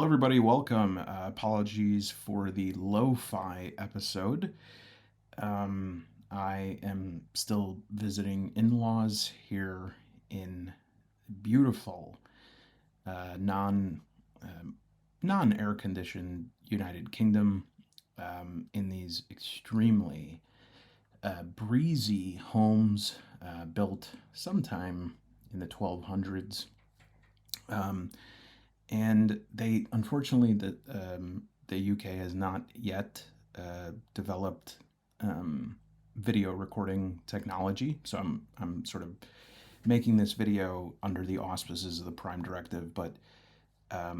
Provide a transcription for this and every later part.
Hello, everybody. Welcome. Apologies for the lo-fi episode. I am still visiting in-laws here in beautiful, non non-air conditioned United Kingdom, in these extremely breezy homes built sometime in the 1200s. Um, and they unfortunately the UK has not yet developed video recording technology. So I'm sort of making this video under the auspices of the Prime Directive, but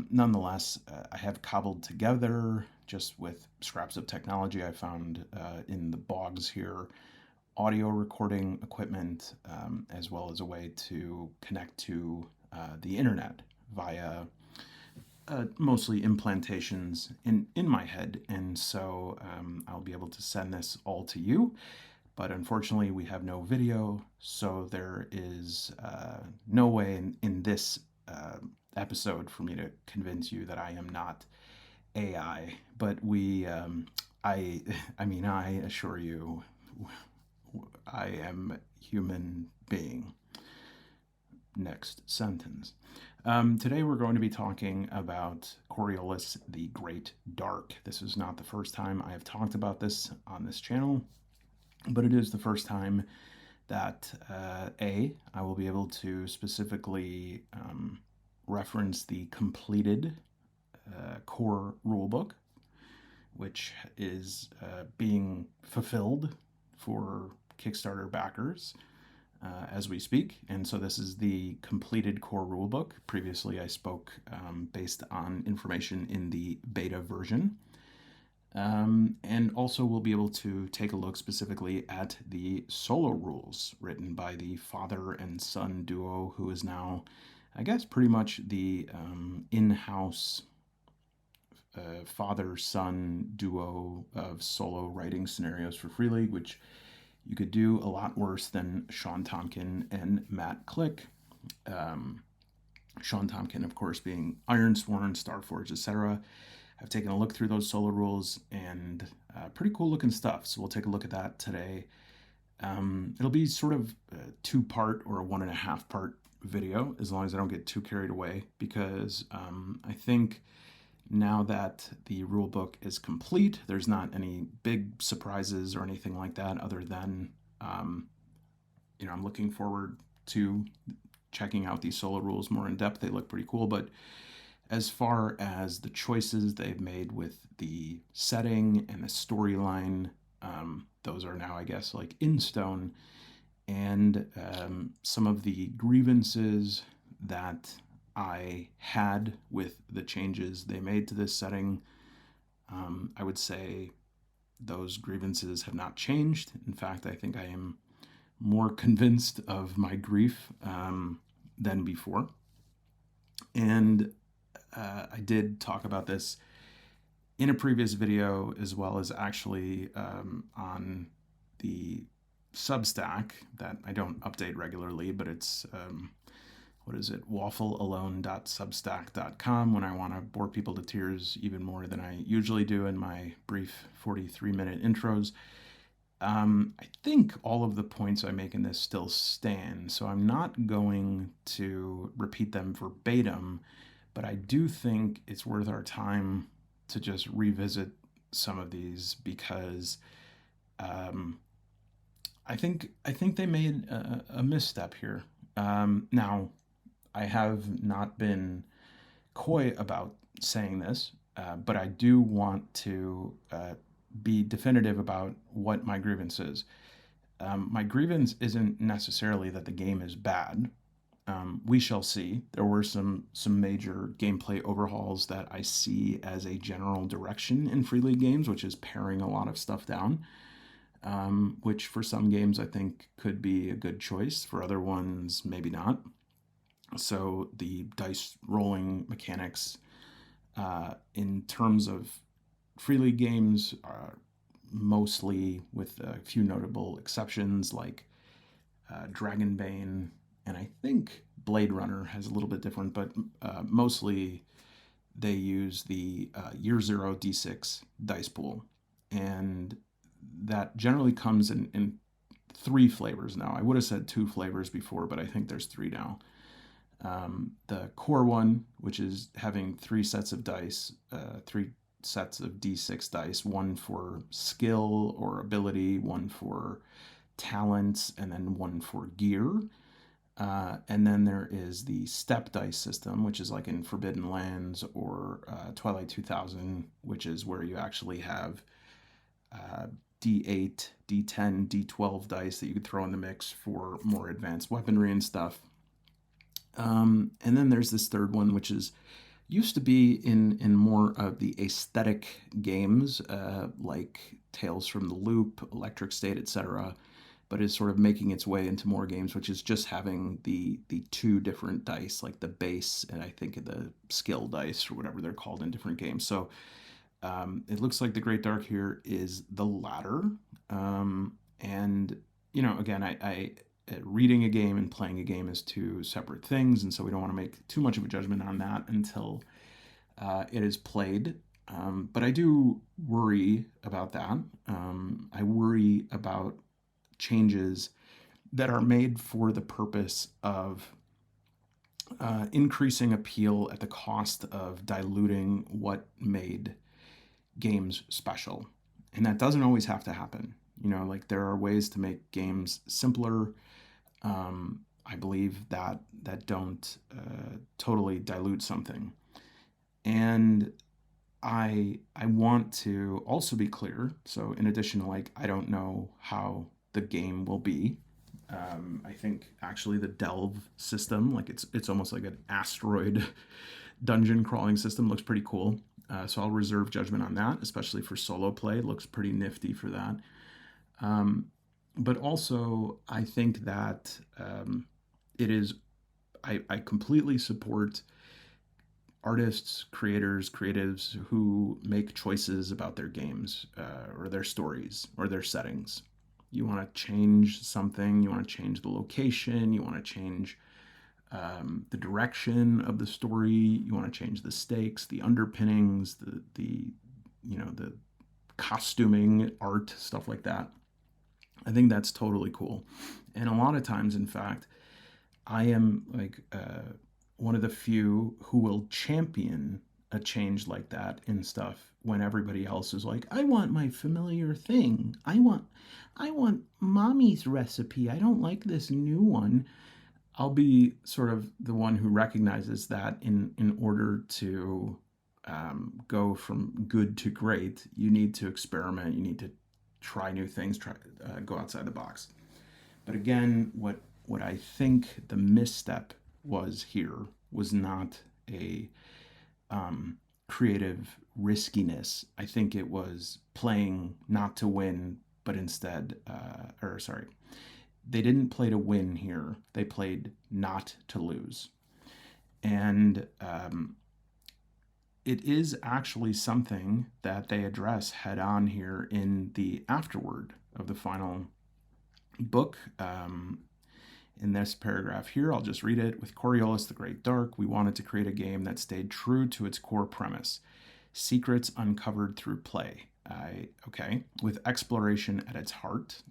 nonetheless, I have cobbled together just with scraps of technology I found in the bogs here audio recording equipment, as well as a way to connect to the internet via mostly implantations in my head. And so I'll be able to send this all to you. But unfortunately, we have no video, so there is no way in this episode for me to convince you that I am not AI. But I, I mean, I assure you, I am human being. Next sentence. Today we're going to be talking about Coriolis, the Great Dark. This is not the first time I have talked about this on this channel, but it is the first time that I will be able to specifically reference the completed core rulebook, which is being fulfilled for Kickstarter backers as we speak. And so this is the completed core rulebook. Previously, I spoke based on information in the beta version. And also we'll be able to take a look specifically at the solo rules written by the father and son duo, who is now, I guess, pretty much the in-house father-son duo of solo writing scenarios for Free League, which you could do a lot worse than Sean Tompkin and Matt Click. Sean Tompkin, of course, being Ironsworn, Starforge, etc. I've taken a look through those solo rules, and pretty cool looking stuff. So we'll take a look at that today. It'll be sort of a 2-part or a 1.5-part video, as long as I don't get too carried away, because I think now that the rulebook is complete, there's not any big surprises or anything like that, other than, I'm looking forward to checking out these solo rules more in depth. They look pretty cool, but as far as the choices they've made with the setting and the storyline, those are now, I guess, like in stone. And some of the grievances that I had with the changes they made to this setting, I would say those grievances have not changed. In fact, I think I am more convinced of my grief than before. And I did talk about this in a previous video, as well as actually on the Substack that I don't update regularly, but it's wafflealone.substack.com, when I want to bore people to tears even more than I usually do in my brief 43-minute intros. I think all of the points I make in this still stand, so I'm not going to repeat them verbatim, but I do think it's worth our time to just revisit some of these, because I think they made a misstep here. Now, I have not been coy about saying this, but I do want to be definitive about what my grievance is. My grievance isn't necessarily that the game is bad. We shall see. There were some major gameplay overhauls that I see as a general direction in Free League games, which is paring a lot of stuff down, which for some games I think could be a good choice. For other ones, maybe not. So the dice rolling mechanics, in terms of Free League games, are mostly, with a few notable exceptions like Dragonbane, and I think Blade Runner has a little bit different, but mostly they use the year zero D6 dice pool. And that generally comes in three flavors now. I would have said two flavors before, but I think there's three now. The core one, which is having three sets of dice, three sets of d6 dice, one for skill or ability, one for talents, and then one for gear. And then there is the step dice system, which is like in Forbidden Lands or Twilight 2000, which is where you actually have D8, D10, D12 dice that you could throw in the mix for more advanced weaponry and stuff. And then there's this third one, which is used to be in more of the aesthetic games, like Tales from the Loop, Electric State, etc., but is sort of making its way into more games, which is just having the two different dice, like the base and I think the skill dice or whatever they're called in different games. So it looks like the Great Dark here is the latter. And, again, I reading a game and playing a game is two separate things, and so we don't want to make too much of a judgment on that until it is played. But I do worry about that. I worry about changes that are made for the purpose of increasing appeal at the cost of diluting what made games special. And that doesn't always have to happen. Like there are ways to make games simpler. I believe that don't totally dilute something. And I want to also be clear. So in addition to I don't know how the game will be. I think actually the delve system, it's almost like an asteroid dungeon crawling system, looks pretty cool. So I'll reserve judgment on that, especially for solo play. It looks pretty nifty for that. But also, I think that it is, I completely support artists, creators, creatives who make choices about their games or their stories or their settings. You want to change something, you want to change the location, you want to change the direction of the story, you want to change the stakes, the underpinnings, the costuming, art, stuff like that. I think that's totally cool. And a lot of times, in fact, I am one of the few who will champion a change like that in stuff when everybody else is like, I want my familiar thing. I want mommy's recipe. I don't like this new one. I'll be sort of the one who recognizes that in order to go from good to great, you need to experiment. You need to try new things, go outside the box. But again, what I think the misstep was here was not a creative riskiness. I think it was playing not to win, but instead, they didn't play to win here. They played not to lose. And it is actually something that they address head on here in the afterword of the final book. In this paragraph here, I'll just read it. With Coriolis the Great Dark, we wanted to create a game that stayed true to its core premise. Secrets uncovered through play. With exploration at its heart.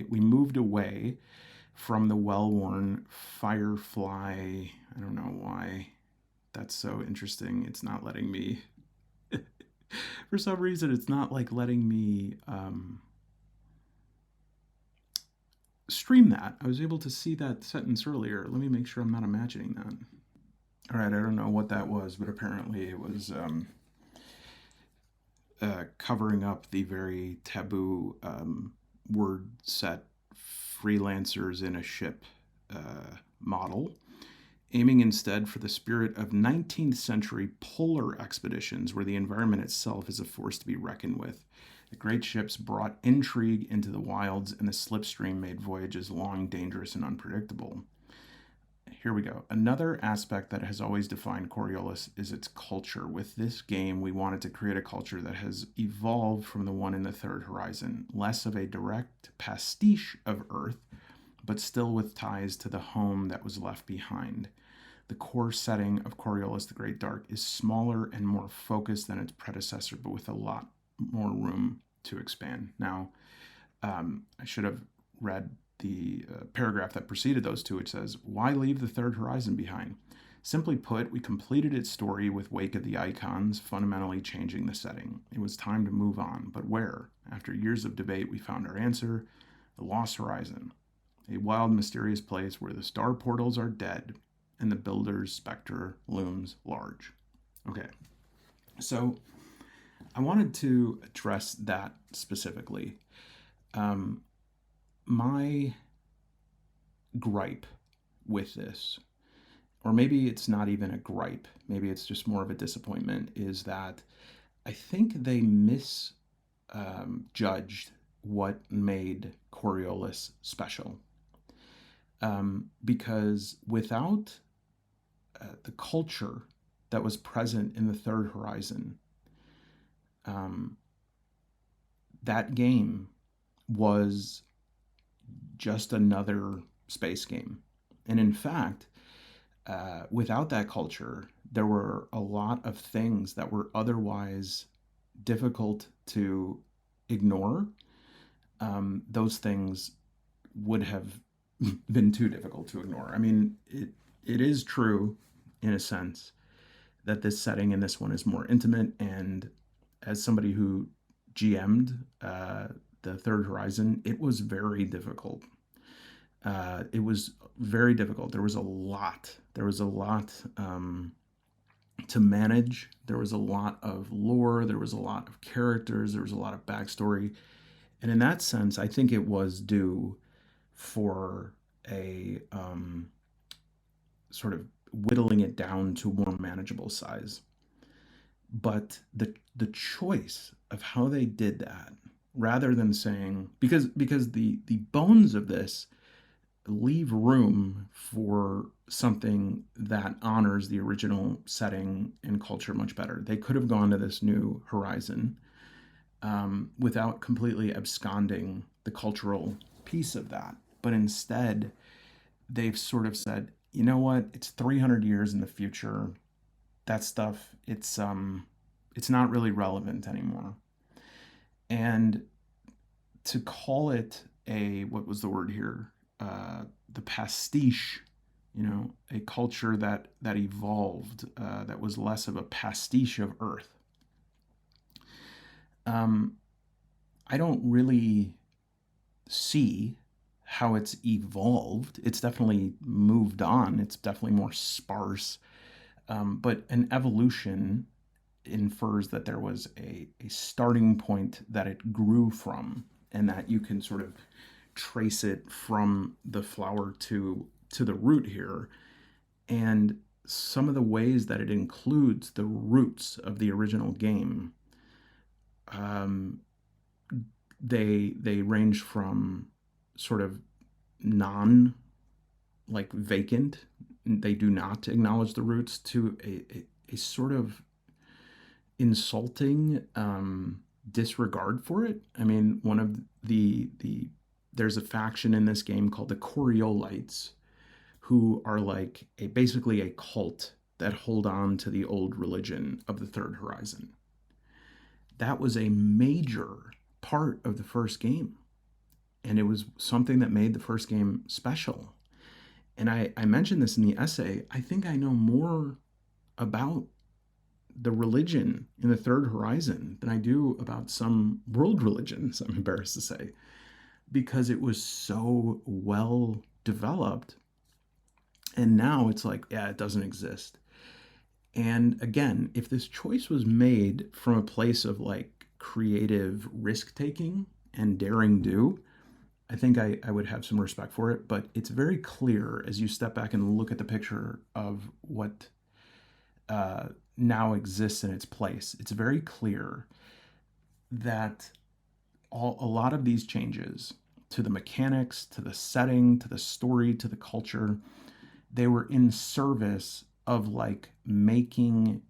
We moved away from the well-worn Firefly. I don't know why that's so interesting. It's not letting me, for some reason, it's not letting me stream that. I was able to see that sentence earlier. Let me make sure I'm not imagining that. All right, I don't know what that was, but apparently it was covering up the very taboo word set freelancers in a ship model, aiming instead for the spirit of 19th century polar expeditions where the environment itself is a force to be reckoned with. The great ships brought intrigue into the wilds, and the slipstream made voyages long, dangerous, and unpredictable. Here we go. Another aspect that has always defined Coriolis is its culture. With this game, we wanted to create a culture that has evolved from the one in the Third Horizon, less of a direct pastiche of Earth, but still with ties to the home that was left behind. The core setting of Coriolis the Great Dark is smaller and more focused than its predecessor, but with a lot more room to expand. Now, I should have read the paragraph that preceded those two, which says, "Why leave the third horizon behind? Simply put, we completed its story with Wake of the Icons, fundamentally changing the setting. It was time to move on, but where? After years of debate, we found our answer: the Lost Horizon, a wild, mysterious place where the star portals are dead and the builder's specter looms large." Okay, so I wanted to address that specifically. My gripe with this, or maybe it's not even a gripe, maybe it's just more of a disappointment, is that I think they misjudged what made Coriolis special. Because without the culture that was present in the third horizon, that game was just another space game. And in fact, without that culture, there were a lot of things that were otherwise difficult to ignore. Those things would have been too difficult to ignore. I mean, it is true, in a sense, that this setting in this one is more intimate. And as somebody who GM'd the Third Horizon, it was very difficult. It was very difficult. There was a lot. To manage. There was a lot of lore. There was a lot of characters. There was a lot of backstory. And in that sense, I think it was due for a sort of whittling it down to more manageable size. But the choice of how they did that, rather than saying, because the bones of this leave room for something that honors the original setting and culture much better. They could have gone to this new horizon without completely absconding the cultural piece of that. But instead, they've sort of said, you know what? It's 300 years in the future. That stuff, it's not really relevant anymore. And to call it what was the word here? The pastiche, a culture that evolved, that was less of a pastiche of Earth. I don't really see how it's evolved. It's definitely moved on. It's definitely more sparse. But an evolution infers that there was a starting point that it grew from, and that you can sort of trace it from the flower to the root here. And some of the ways that it includes the roots of the original game, they range from sort of non, like, vacant, they do not acknowledge the roots, to a sort of insulting disregard for it. I mean, one of there's a faction in this game called the Coriolites, who are like basically a cult that hold on to the old religion of the Third Horizon. That was a major part of the first game, and it was something that made the first game special. And I mentioned this in the essay. I think I know more about the religion in the Third Horizon than I do about some world religions, I'm embarrassed to say, because it was so well developed. And now it's like, yeah, it doesn't exist. And again, if this choice was made from a place of like creative risk taking and daring do, I think I would have some respect for it. But it's very clear as you step back and look at the picture of what now exists in its place. It's very clear that a lot of these changes to the mechanics, to the setting, to the story, to the culture, they were in service of like making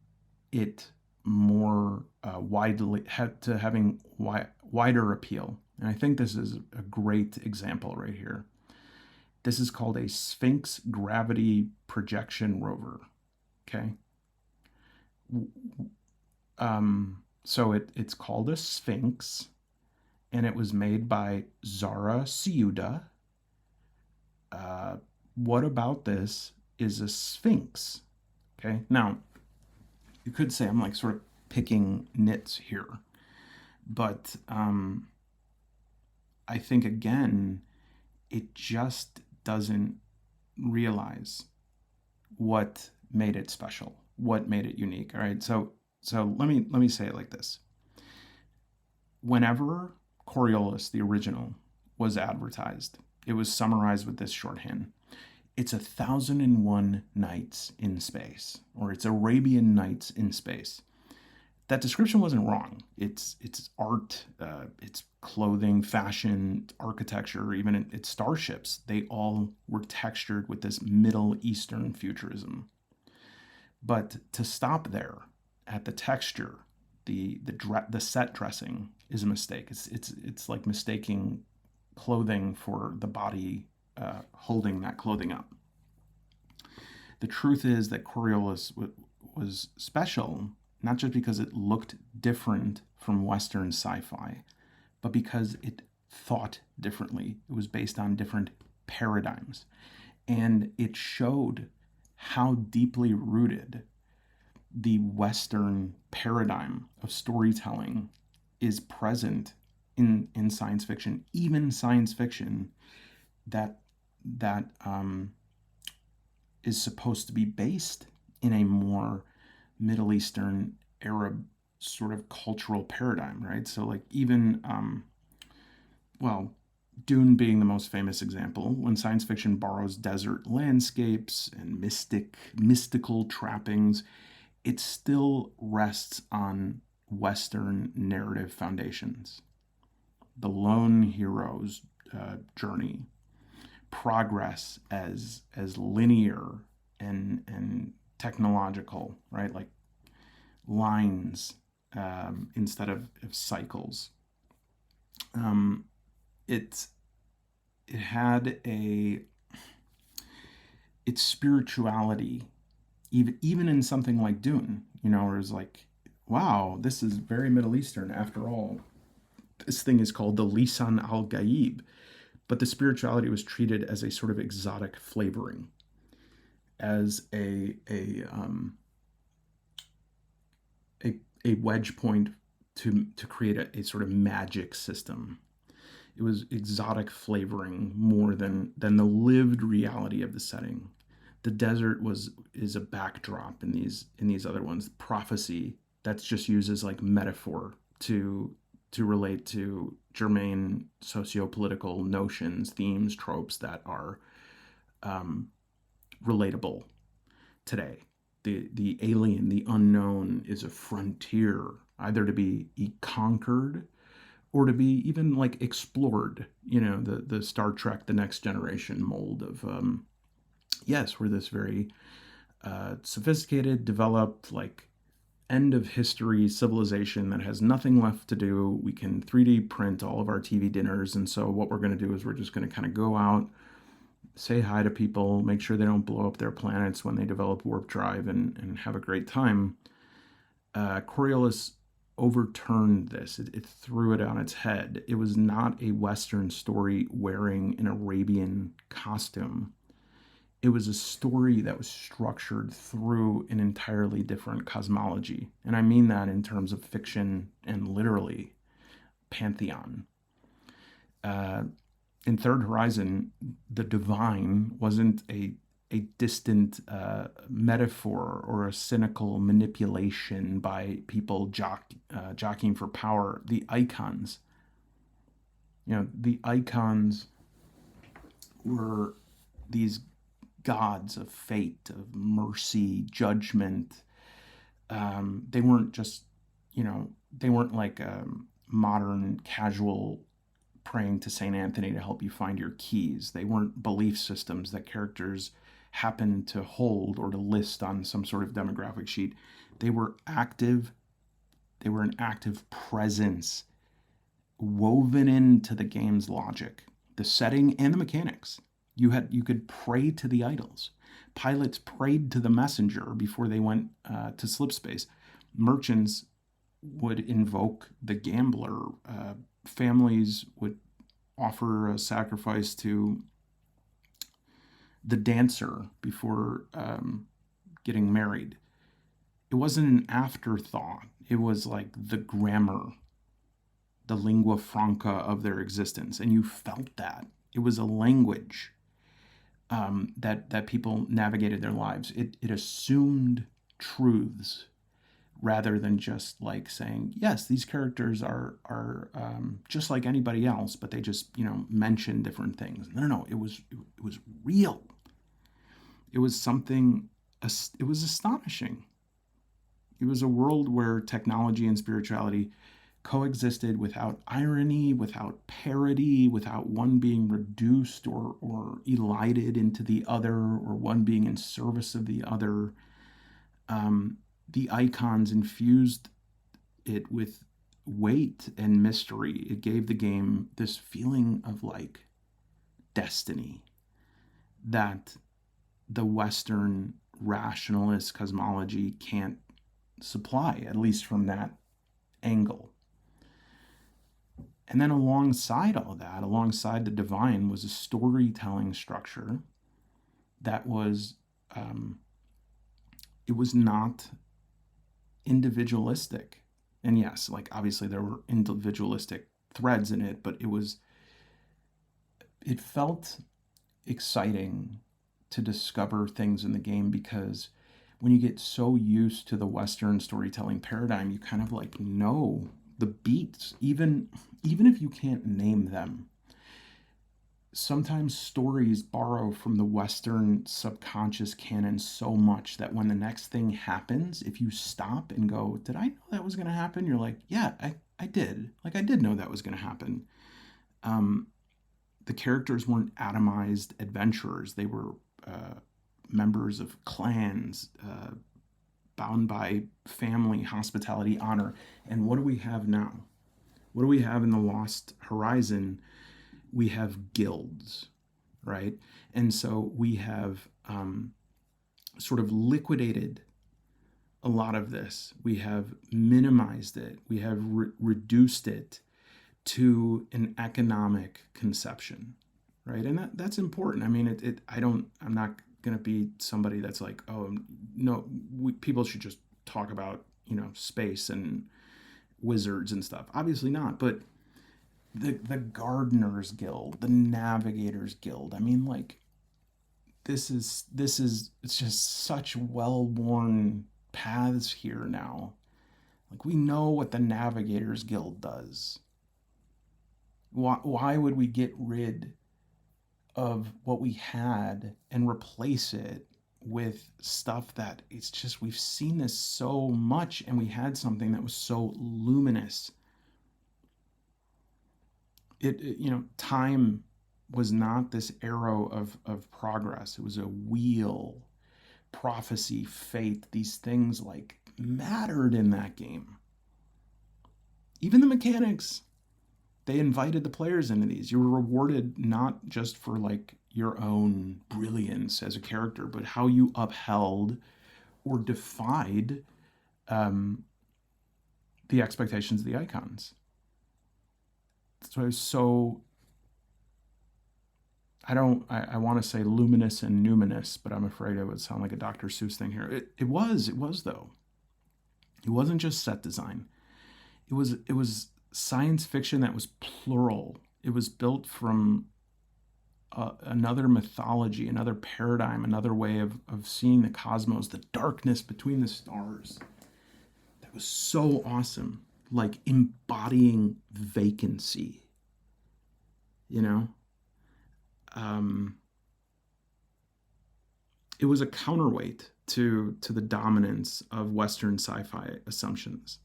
it more widely, to having wider appeal. And I think this is a great example right here. This is called a Sphinx gravity projection rover. Okay. So it's called a Sphinx, and it was made by Zara Ciuda. Uh, what about this is a Sphinx? Okay. Now, you could say I'm like sort of picking nits here, but I think again, it just doesn't realize what made it special, what made it unique. All right. So let me say it like this. Whenever Coriolis, the original, was advertised, it was summarized with this shorthand. It's 1,001 nights in space, or it's Arabian Nights in space. That description wasn't wrong. It's art, it's clothing, fashion, architecture, even its starships. They all were textured with this Middle Eastern futurism. But to stop there at the texture, the set dressing is a mistake. It's like mistaking clothing for the body holding that clothing up. The truth is that Coriolis was special not just because it looked different from Western sci-fi, but because it thought differently. It was based on different paradigms, and it showed how deeply rooted the Western paradigm of storytelling is present in science fiction, even science fiction that that is supposed to be based in a more Middle Eastern Arab sort of cultural paradigm, right? So like even well, Dune being the most famous example, when science fiction borrows desert landscapes and mystical trappings, it still rests on Western narrative foundations. The lone hero's journey, progress as linear and technological, right? Like lines instead of cycles. Um, it it had a its spirituality, even in something like Dune, where it's like, wow, this is very Middle Eastern after all. This thing is called the Lisan al Gaib, but the spirituality was treated as a sort of exotic flavoring, as a wedge point to create a sort of magic system. It was exotic flavoring more than the lived reality of the setting. The desert is a backdrop in these other ones. Prophecy, that's just used as like metaphor to relate to germane socio-political notions, themes, tropes that are um, relatable today. The alien, the unknown, is a frontier, either to be conquered or to be even like explored. The Star Trek, the Next Generation mold of yes, we're this very sophisticated, developed, like end of history civilization that has nothing left to do. We can 3D print all of our TV dinners, and so what we're going to do is we're just going to kind of go out, say hi to people, make sure they don't blow up their planets when they develop warp drive, and have a great time. Coriolis overturned this. It threw it on its head. It was not a Western story wearing an Arabian costume. It was a story that was structured through an entirely different cosmology. And I mean that in terms of fiction and literally pantheon. Uh, in Third Horizon, the divine wasn't a distant metaphor or a cynical manipulation by people jockeying for power. The icons were these gods of fate, of mercy, judgment. They weren't just, they weren't like modern casual praying to St. Anthony to help you find your keys. They weren't belief systems that characters happen to hold or to list on some sort of demographic sheet. They were active, they were an active presence woven into the game's logic, the setting, and the mechanics. You could pray to the idols. Pilots prayed to the messenger before they went to slipspace. Merchants would invoke the gambler. Families would offer a sacrifice to the dancer before getting married. It wasn't an afterthought. It was like the grammar, the lingua franca of their existence, and you felt that. It was a language that people navigated their lives. It assumed truths rather than just like saying, yes, these characters are just like anybody else, but they just mention different things. No. It was real. It was something. It was astonishing. It was a world where technology and spirituality coexisted without irony, without parody, without one being reduced or elided into the other, or one being in service of the other. The icons infused it with weight and mystery. It gave the game this feeling of like destiny that the Western rationalist cosmology can't supply, at least from that angle. And then alongside all that, alongside the divine, was a storytelling structure that was, it was not individualistic. And yes, like obviously there were individualistic threads in it, but it felt exciting to discover things in the game, because when you get so used to the Western storytelling paradigm, you kind of like know the beats, even if you can't name them. Sometimes stories borrow from the Western subconscious canon so much that when the next thing happens, if you stop and go, did I know that was going to happen? You're like, yeah, I did. Like, I did know that was going to happen. The characters weren't atomized adventurers. They were members of clans, bound by family, hospitality, honor. And what do we have now? What do we have in the Lost Horizon? We have guilds, right? And so we have sort of liquidated a lot of this. We have minimized it. We have reduced it to an economic conception, right? And that's important. I mean, I'm not going to be somebody that's like, oh, no, people should just talk about, space and wizards and stuff. Obviously not, but the Gardeners Guild, the Navigators Guild. I mean, like, this is it's just such well-worn paths here now. Like, we know what the Navigators Guild does. Why would we get rid of what we had and replace it with stuff that it's just, we've seen this so much, and we had something that was so luminous. Time was not this arrow of progress. It was a wheel, prophecy, fate. These things like mattered in that game. Even the mechanics, they invited the players into these. You were rewarded not just for like your own brilliance as a character, but how you upheld or defied the expectations of the icons. So I want to say luminous and numinous, but I'm afraid it would sound like a Dr. Seuss thing here. It was though. It wasn't just set design. It was science fiction that was plural. It was built from another mythology, another paradigm, another way of seeing the cosmos, the darkness between the stars. That was so awesome. Like embodying vacancy, it was a counterweight to the dominance of Western sci-fi assumptions,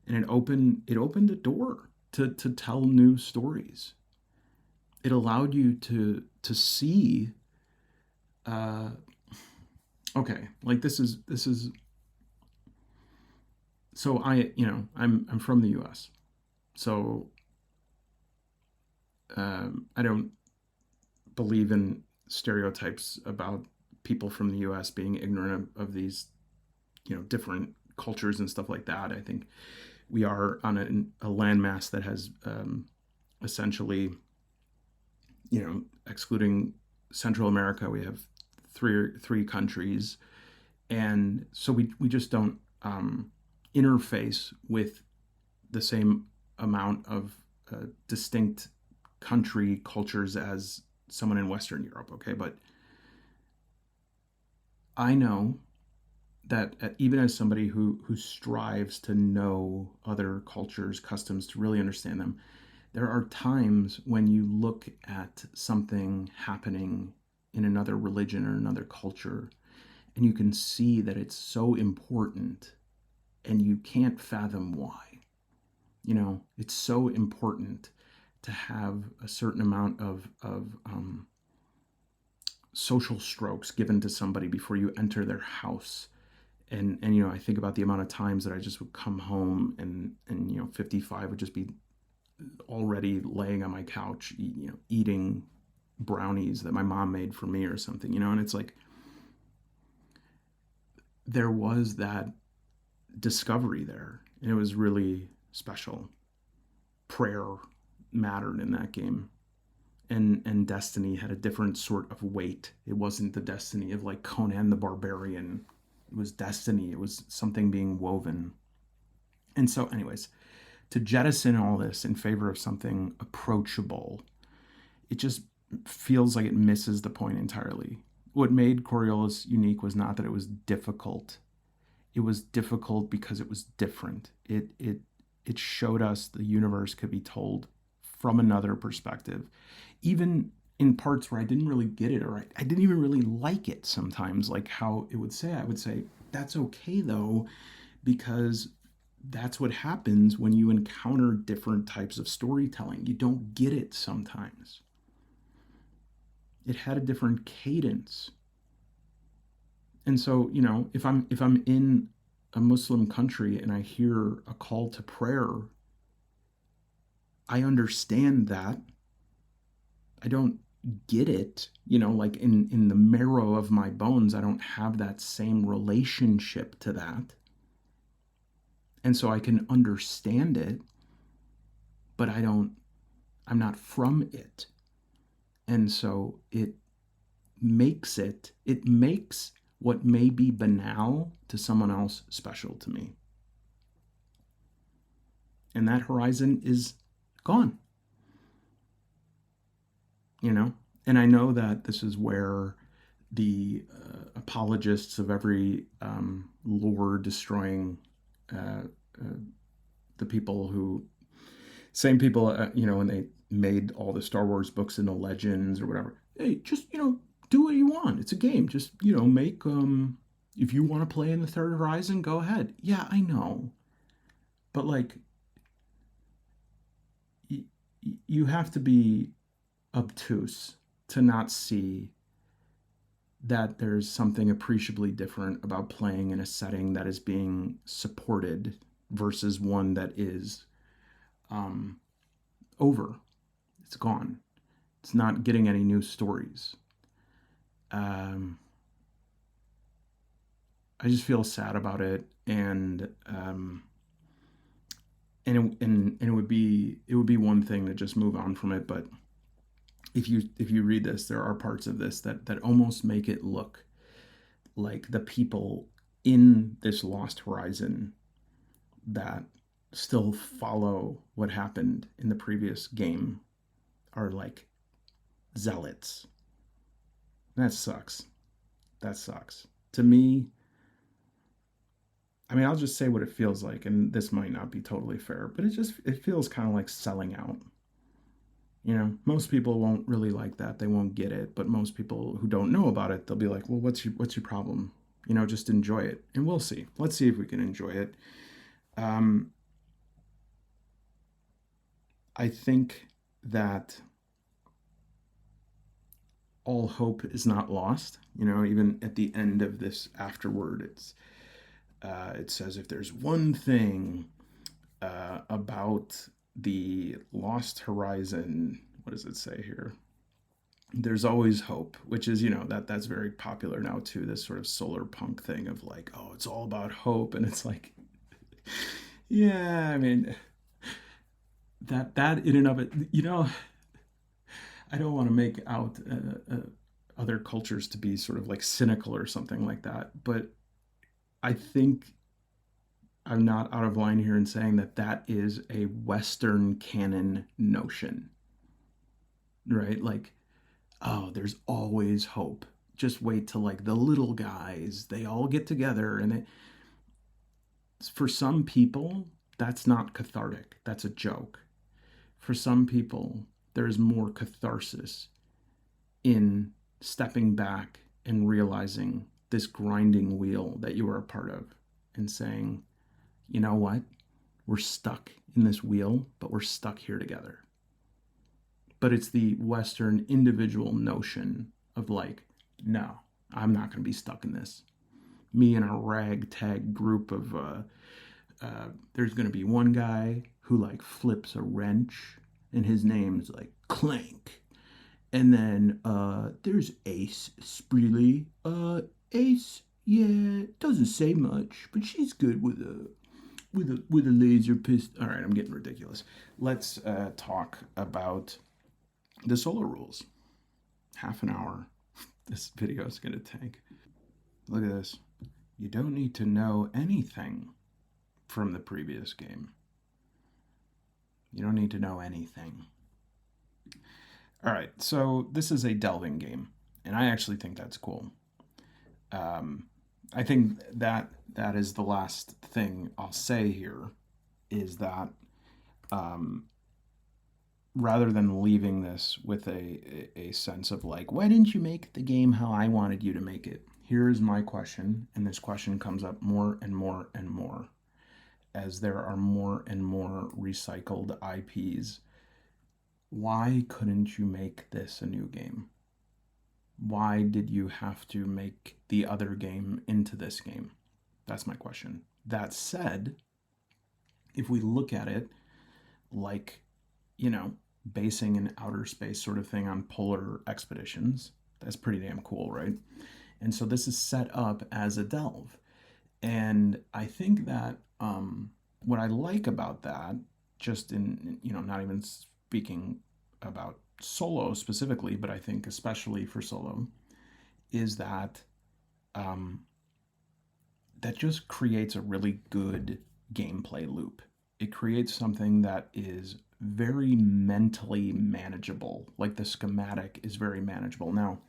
and it opened a door to tell new stories. It allowed you to see. Okay, like this is. So I'm from the U.S. So I don't believe in stereotypes about people from the U.S. being ignorant of these, different cultures and stuff like that. I think we are on a landmass that has essentially, excluding Central America, we have three countries, and so we just don't interface with the same amount of distinct country cultures as someone in Western Europe. Okay, but I know that even as somebody who strives to know other cultures, customs, to really understand them, there are times when you look at something happening in another religion or another culture, and you can see that it's so important, and you can't fathom why. It's so important to have a certain amount of social strokes given to somebody before you enter their house. And I think about the amount of times that I just would come home, and 55 would just be already laying on my couch, eating brownies that my mom made for me or something, and it's like there was that discovery there, and it was really special. Prayer mattered in that game, and destiny had a different sort of weight. It wasn't the destiny of like Conan the Barbarian. It was destiny. It was something being woven. And so, anyways, to jettison all this in favor of something approachable, it just feels like it misses the point entirely. What made Coriolis unique was not that it was difficult. It was difficult because it was different. It showed us the universe could be told from another perspective, even in parts where I didn't really get it, or I didn't even really like it sometimes, like how it would say, I would say, that's okay though, because that's what happens when you encounter different types of storytelling. You don't get it sometimes. It had a different cadence. And so, if I'm in a Muslim country and I hear a call to prayer, I understand that. I don't get it, like in the marrow of my bones. I don't have that same relationship to that. And so I can understand it, but I'm not from it. And so it makes what may be banal to someone else special to me. And that horizon is gone. And I know that this is where the apologists of every lore destroying uh, uh, the people who same people when they made all the Star Wars books into legends or whatever, hey, just do what you want, it's a game, just make if you want to play in the third horizon, go ahead. Yeah, I know, but like y- you have to be obtuse to not see that there's something appreciably different about playing in a setting that is being supported versus one that is um, over. It's gone. It's not getting any new stories. Um, I just feel sad about it, and it would be one thing to just move on from it, but if you read this, there are parts of this that almost make it look like the people in this Lost Horizon that still follow what happened in the previous game are like zealots. That sucks. That sucks. To me, I mean, I'll just say what it feels like, and this might not be totally fair, but it feels kind of like selling out. Most people won't really like that. They won't get it, but most people who don't know about it, they'll be like, "Well, what's your problem? Just enjoy it." And we'll see. Let's see if we can enjoy it. Um, I think that all hope is not lost. Even at the end of this afterword, it says, if there's one thing about the Lost Horizon, what does it say here? there's always hope, which is, that's very popular now too, this sort of solar punk thing of like, oh, it's all about hope. And it's like, yeah, I mean, that in and of it, I don't want to make out other cultures to be sort of like cynical or something like that, but I think I'm not out of line here in saying that that is a Western canon notion, right? Like, oh, there's always hope. Just wait till like the little guys, they all get together, and for some people, that's not cathartic. That's a joke. For some people, there's more catharsis in stepping back and realizing this grinding wheel that you are a part of and saying, you know what? We're stuck in this wheel, but we're stuck here together. But it's the Western individual notion of like, no, I'm not going to be stuck in this. Me and a ragtag group of, there's going to be one guy who like flips a wrench and his name's like Clank. And then there's Ace Spreely. Ace, yeah, doesn't say much, but she's good with a laser pistol. All right, I'm getting ridiculous. Let's talk about the solo rules. Half an hour. This video is gonna take. Look at this. You don't need to know anything from the previous game. You don't need to know anything. All right, so this is a delving game, and I actually think that's cool. I think that is the last thing I'll say here is that rather than leaving this with a sense of like, why didn't you make the game how I wanted you to make it? Here's my question, and this question comes up more and more and more as there are more and more recycled IPs. Why couldn't you make this a new game? Why did you have to make the other game into this game? That's my question. That said, if we look at it like, basing an outer space sort of thing on polar expeditions, that's pretty damn cool, right? And so this is set up as a delve. And I think that what I like about that, just in, not even speaking about solo specifically, but I think especially for solo, is that that just creates a really good gameplay loop. It creates something that is very mentally manageable. Like the schematic is very manageable. Now,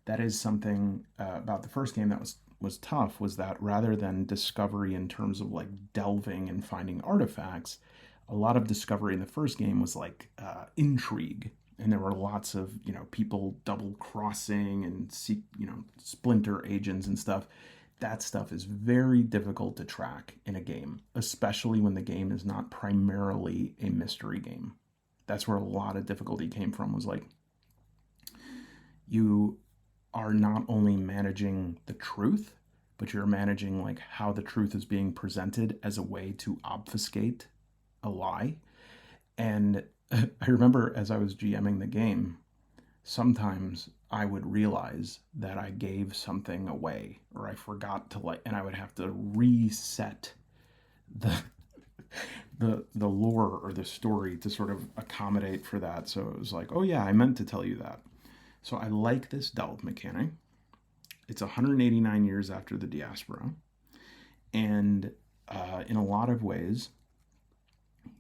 that is something about the first game that was tough, was that rather than discovery in terms of like delving and finding artifacts, a lot of discovery in the first game was like intrigue, and there were lots of people double crossing and splinter agents and stuff. That stuff is very difficult to track in a game, especially when the game is not primarily a mystery game. That's where a lot of difficulty came from, was like, you are not only managing the truth, but you're managing like how the truth is being presented as a way to obfuscate a lie. And I remember as I was GMing the game, sometimes I would realize that I gave something away or I forgot to and I would have to reset the the lore or the story to sort of accommodate for that. So it was like, oh yeah, I meant to tell you that. So I like this delve mechanic. It's 189 years after the diaspora, and in a lot of ways,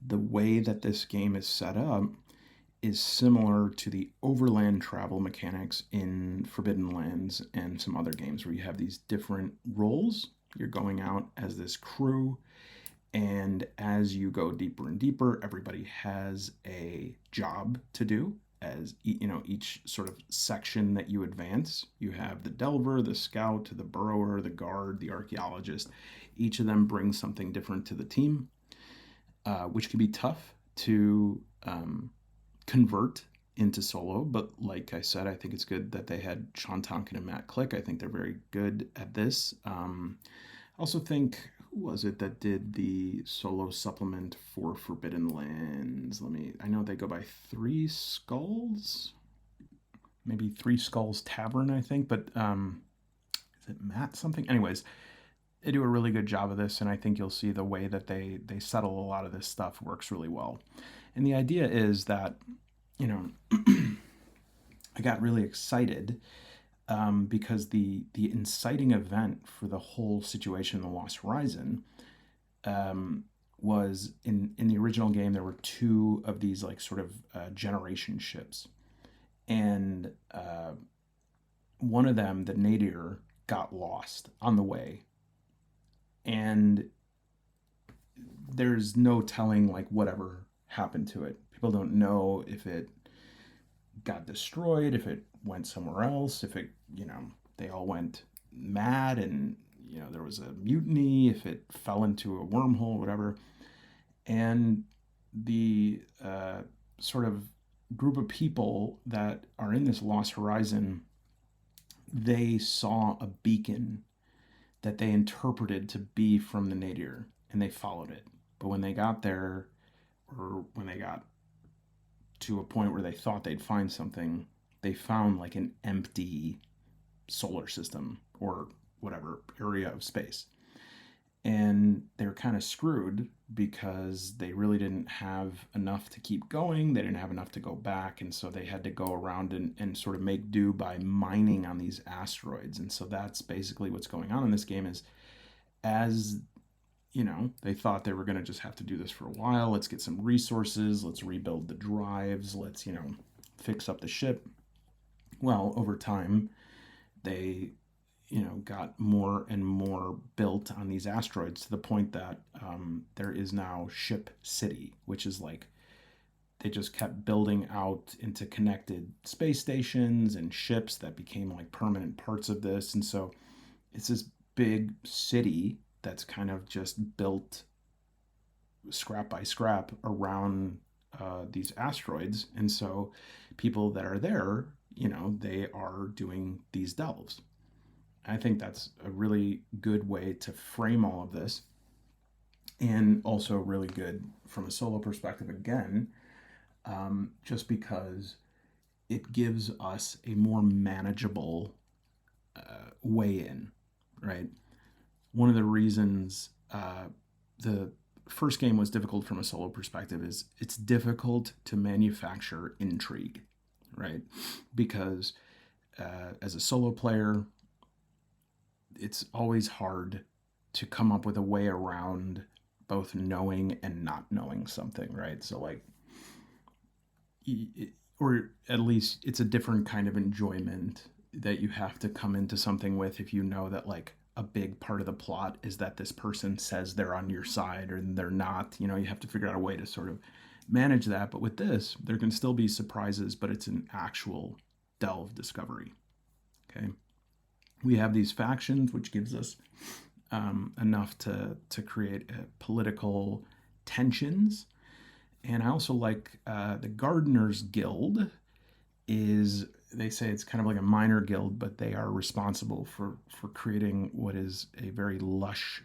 the way that this game is set up is similar to the overland travel mechanics in Forbidden Lands and some other games where you have these different roles. You're going out as this crew, and as you go deeper and deeper, everybody has a job to do. As each sort of section that you advance, you have the delver, the scout, the burrower, the guard, the archaeologist. Each of them brings something different to the team, which can be tough to convert into solo. But like I said, I think it's good that they had Sean Tonkin and Matt Click. I think they're very good at this. I also think, who was it that did the solo supplement for Forbidden Lands? I know they go by Three Skulls. maybe Three Skulls Tavern, I think, but is it Matt something? Anyways, they do a really good job of this, and I think you'll see the way that they settle a lot of this stuff works really well. And the idea is that, you know, I got really excited because the inciting event for the whole situation in the Lost Horizon um, was in the original game. There were two of these like sort of generation ships, and one of them, the Nadir, got lost on the way, and there's no telling like whatever happened to it. People don't know if it got destroyed, if it went somewhere else, if it, they all went mad and, there was a mutiny, if it fell into a wormhole, whatever. And the sort of group of people that are in this Lost Horizon, they saw a beacon that they interpreted to be from the nadir and they followed it. But when they got there, or when they got to a point where they thought they'd find something, they found like an empty solar system or whatever area of space. And they were kind of screwed because they really didn't have enough to keep going. They didn't have enough to go back. And so they had to go around and sort of make do by mining on these asteroids. And so that's basically what's going on in this game is as they thought they were going to just have to do this for a while. Let's get some resources. Let's rebuild the drives. Let's, fix up the ship. Well, over time, they, got more and more built on these asteroids to the point that there is now Ship City, which is like they just kept building out into connected space stations and ships that became like permanent parts of this. And so it's this big city that's kind of just built scrap by scrap around these asteroids. And so people that are there, they are doing these delves. I think that's a really good way to frame all of this. And also really good from a solo perspective, again, just because it gives us a more manageable way in, right? One of the reasons the first game was difficult from a solo perspective is it's difficult to manufacture intrigue, right? Because as a solo player, it's always hard to come up with a way around both knowing and not knowing something, right? So like, or at least it's a different kind of enjoyment that you have to come into something with if you know that like a big part of the plot is that this person says they're on your side or they're not. You have to figure out a way to sort of manage that. But with this, there can still be surprises, but it's an actual delve discovery. Okay. We have these factions, which gives us enough to create political tensions. And I also like the Gardeners Guild is, they say it's kind of like a minor guild, but they are responsible for creating what is a very lush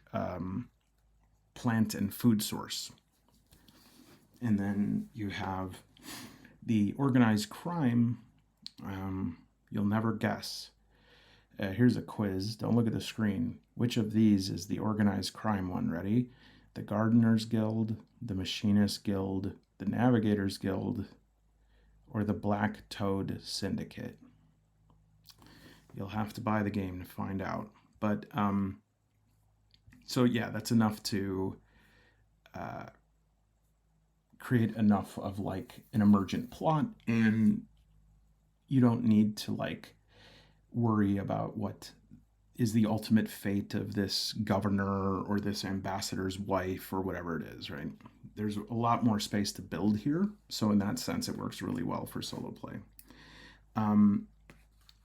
plant and food source. And then you have the organized crime. You'll never guess. Here's a quiz. Don't look at the screen. Which of these is the organized crime one? Ready? The Gardeners Guild, the Machinist Guild, the Navigators Guild, or the Black Toad Syndicate? You'll have to buy the game to find out. But, so yeah, that's enough to create enough of like an emergent plot, and you don't need to like worry about what is the ultimate fate of this governor or this ambassador's wife or whatever it is, right? There's a lot more space to build here. So in that sense, it works really well for solo play.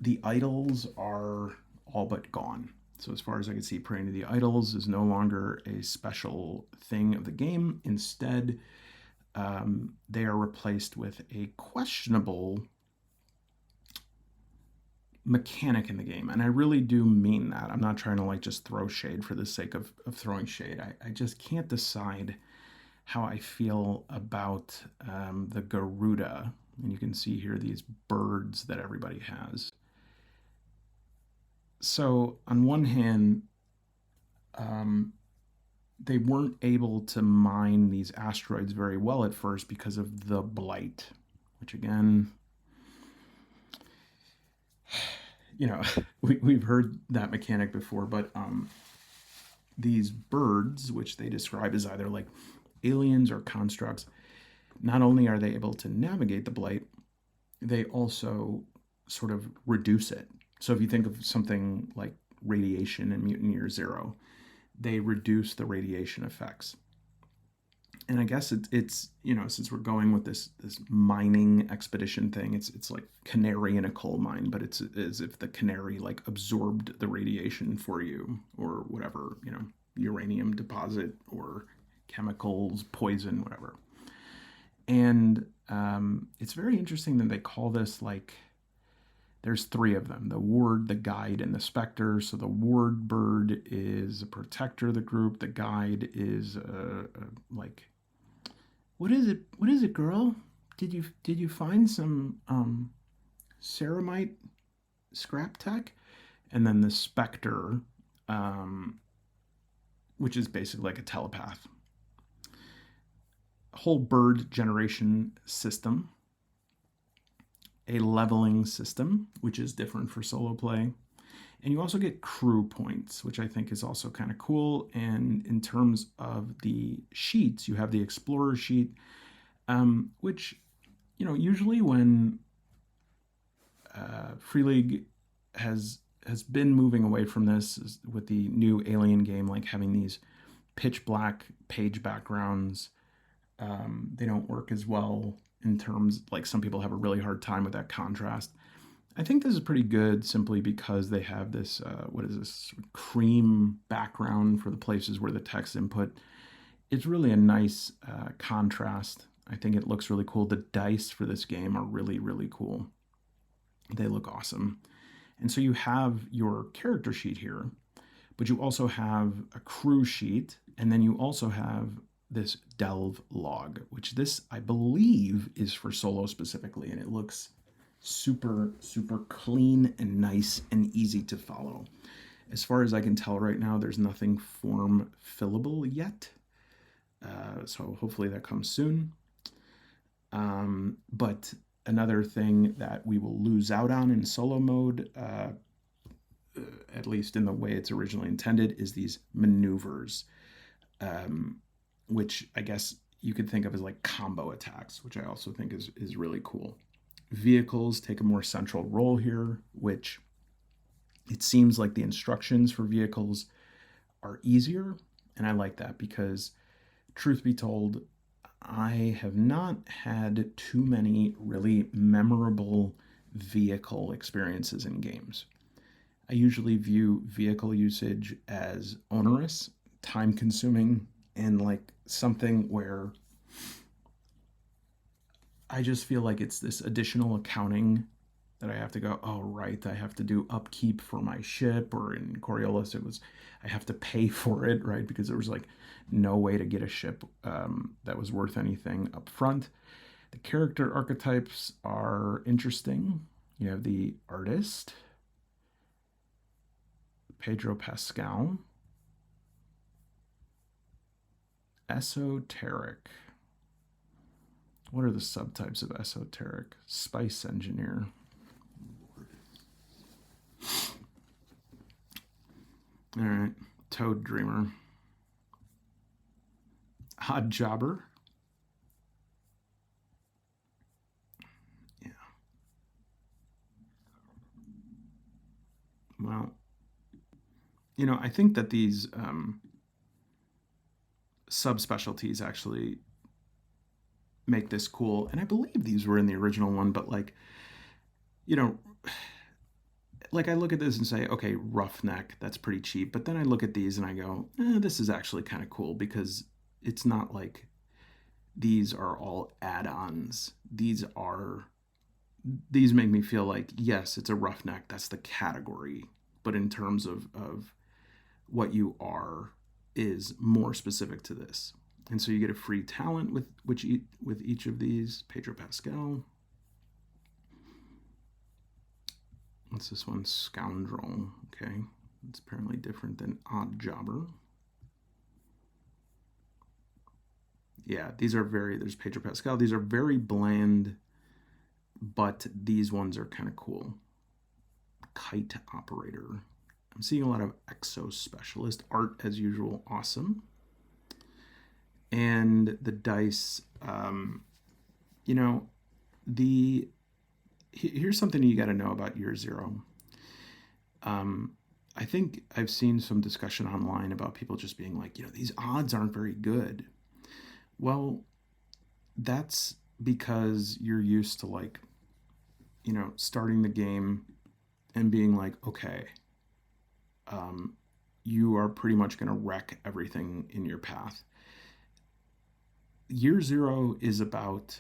The idols are all but gone. So as far as I can see, praying to the idols is no longer a special thing of the game. Instead, they are replaced with a questionable mechanic in the game. And I really do mean that. I'm not trying to like just throw shade for the sake of throwing shade. I just can't decide how I feel about the Garuda, And you can see here these birds that everybody has. So on one hand, um, they weren't able to mine these asteroids very well at first because of the blight, which again, we've heard that mechanic before, but these birds, which they describe as either like aliens or constructs, not only are they able to navigate the blight, they also sort of reduce it. So if you think of something like radiation in Mutant Year Zero, they reduce the radiation effects. And I guess it's since we're going with this mining expedition thing, it's like canary in a coal mine, but it's as if the canary like absorbed the radiation for you, or whatever, uranium deposit or chemicals, poison, whatever. And it's very interesting that they call this like, there's three of them: the ward, the guide, and the specter. So the ward bird is a protector of the group. The guide is like, what is it? What is it, girl? Did you find some ceramite scrap tech? And then the specter, which is basically like a telepath. Whole bird generation system, a leveling system, which is different for solo play. And you also get crew points, which I think is also kind of cool. And in terms of the sheets, you have the explorer sheet, which, usually when Free League has been moving away from this with the new Alien game, like having these pitch black page backgrounds. They don't work as well in terms, like some people have a really hard time with that contrast. I think this is pretty good simply because they have this, what is this, cream background for the places where the text input. It's really a nice contrast. I think it looks really cool. The dice for this game are really, really cool. They look awesome. And so you have your character sheet here, but you also have a crew sheet, and then you also have this delve log, which this, I believe, is for solo specifically, and it looks super, super clean and nice and easy to follow. As far as I can tell right now, there's nothing form fillable yet, so hopefully that comes soon. But another thing that we will lose out on in solo mode, at least in the way it's originally intended, is these maneuvers, which I guess you could think of as like combo attacks, which I also think is really cool. Vehicles take a more central role here, which it seems like the instructions for vehicles are easier. And I like that because, truth be told, I have not had too many really memorable vehicle experiences in games. I usually view vehicle usage as onerous, time consuming, and like something where I just feel like it's this additional accounting that I have to go, oh, right, I have to do upkeep for my ship, or in Coriolis, it was, I have to pay for it, right? Because there was like no way to get a ship that was worth anything up front. The character archetypes are interesting. You have the artist, Pedro Pascal, esoteric. What are the subtypes of esoteric? Spice engineer. All right. Toad dreamer. Odd jobber. Yeah. Well, I think that these subspecialties actually make this cool. And I believe these were in the original one, but like I look at this and say, okay, roughneck, that's pretty cheap. But then I look at these and I go, this is actually kind of cool, because it's not like these are all add-ons. These make me feel like, yes, it's a roughneck. That's the category. But in terms of what you are is more specific to this. And so you get a free talent with each of these. Pedro Pascal. What's this one? Scoundrel. Okay. It's apparently different than odd jobber. Yeah, these are there's Pedro Pascal. These are very bland, but these ones are kind of cool. Kite operator. I'm seeing a lot of exo specialist art as usual. Awesome. And the dice, you know, here's something you got to know about year zero. I think I've seen some discussion online about people just being like, these odds aren't very good. Well, that's because you're used to starting the game and being like, okay, you are pretty much going to wreck everything in your path. Year zero is about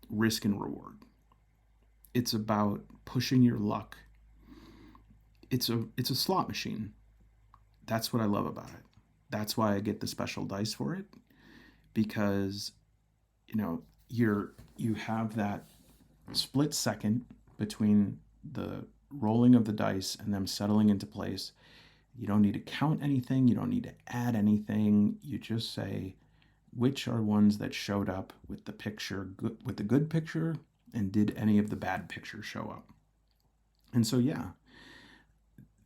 risk and reward. It's about pushing your luck. It's a slot machine. That's what I love about it. That's why I get the special dice for it, because you have that split second between the rolling of the dice and them settling into place. You don't need to count anything. You don't need to add anything. You just say which are ones that showed up with the picture, with the good picture, and did any of the bad pictures show up? And so, yeah,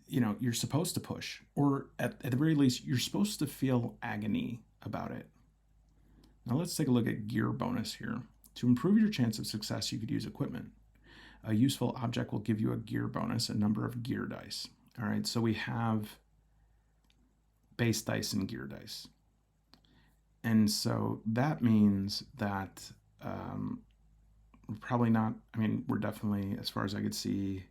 you're supposed to push, or at the very least, you're supposed to feel agony about it. Now let's take a look at gear bonus here. To improve your chance of success, you could use equipment. A useful object will give you a gear bonus, a number of gear dice. All right, so we have base dice and gear dice. And so that means that we're probably not, we're definitely, as far as I could see,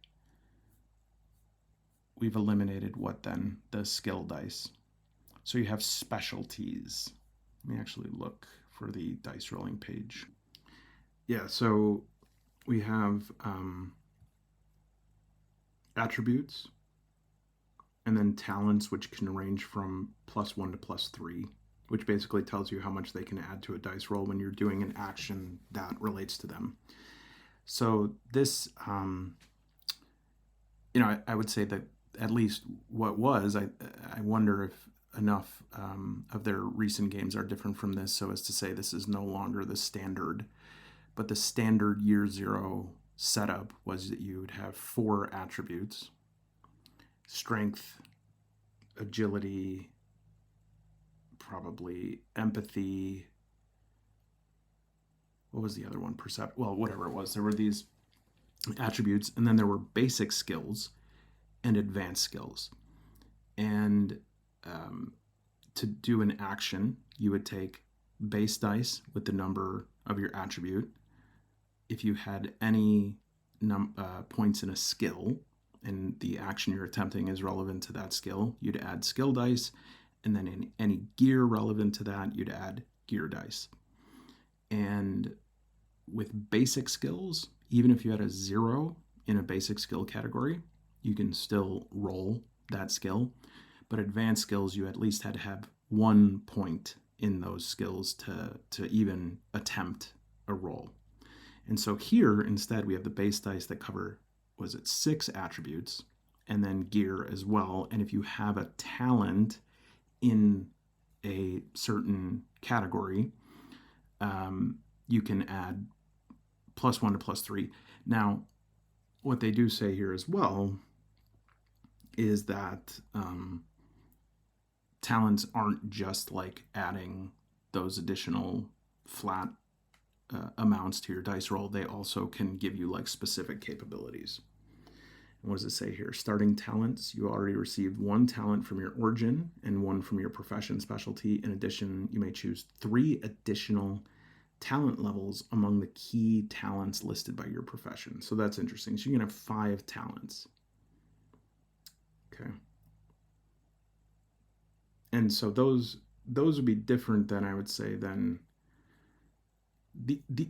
we've eliminated what then? The skill dice. So you have specialties. Let me actually look for the dice rolling page. Yeah, so we have attributes, and then talents, which can range from +1 to +3, which basically tells you how much they can add to a dice roll when you're doing an action that relates to them. So this, I would say that at least what was, I wonder if enough of their recent games are different from this so as to say this is no longer the standard. But the standard year zero setup was that you would have 4 attributes: strength, agility, probably empathy. What was the other one? Well, whatever it was. There were these attributes, and then there were basic skills and advanced skills. And to do an action, you would take base dice with the number of your attribute. If you had any points in a skill, and the action you're attempting is relevant to that skill, you'd add skill dice. And then in any gear relevant to that, you'd add gear dice. And with basic skills, even if you had a 0 in a basic skill category, you can still roll that skill. But advanced skills, you at least had to have 1 point in those skills to even attempt a roll. And so here, instead, we have the base dice that cover, 6 attributes, and then gear as well. And if you have a talent in a certain category, you can add +1 to +3. Now, what they do say here as well is that talents aren't just like adding those additional flat amounts to your dice roll. They also can give you like specific capabilities. And what does it say here? Starting talents, you already received 1 talent from your origin and 1 from your profession specialty. In addition, you may choose 3 additional talent levels among the key talents listed by your profession. So that's interesting. So you can have 5 talents. Okay. And so those would be different than, I would say, than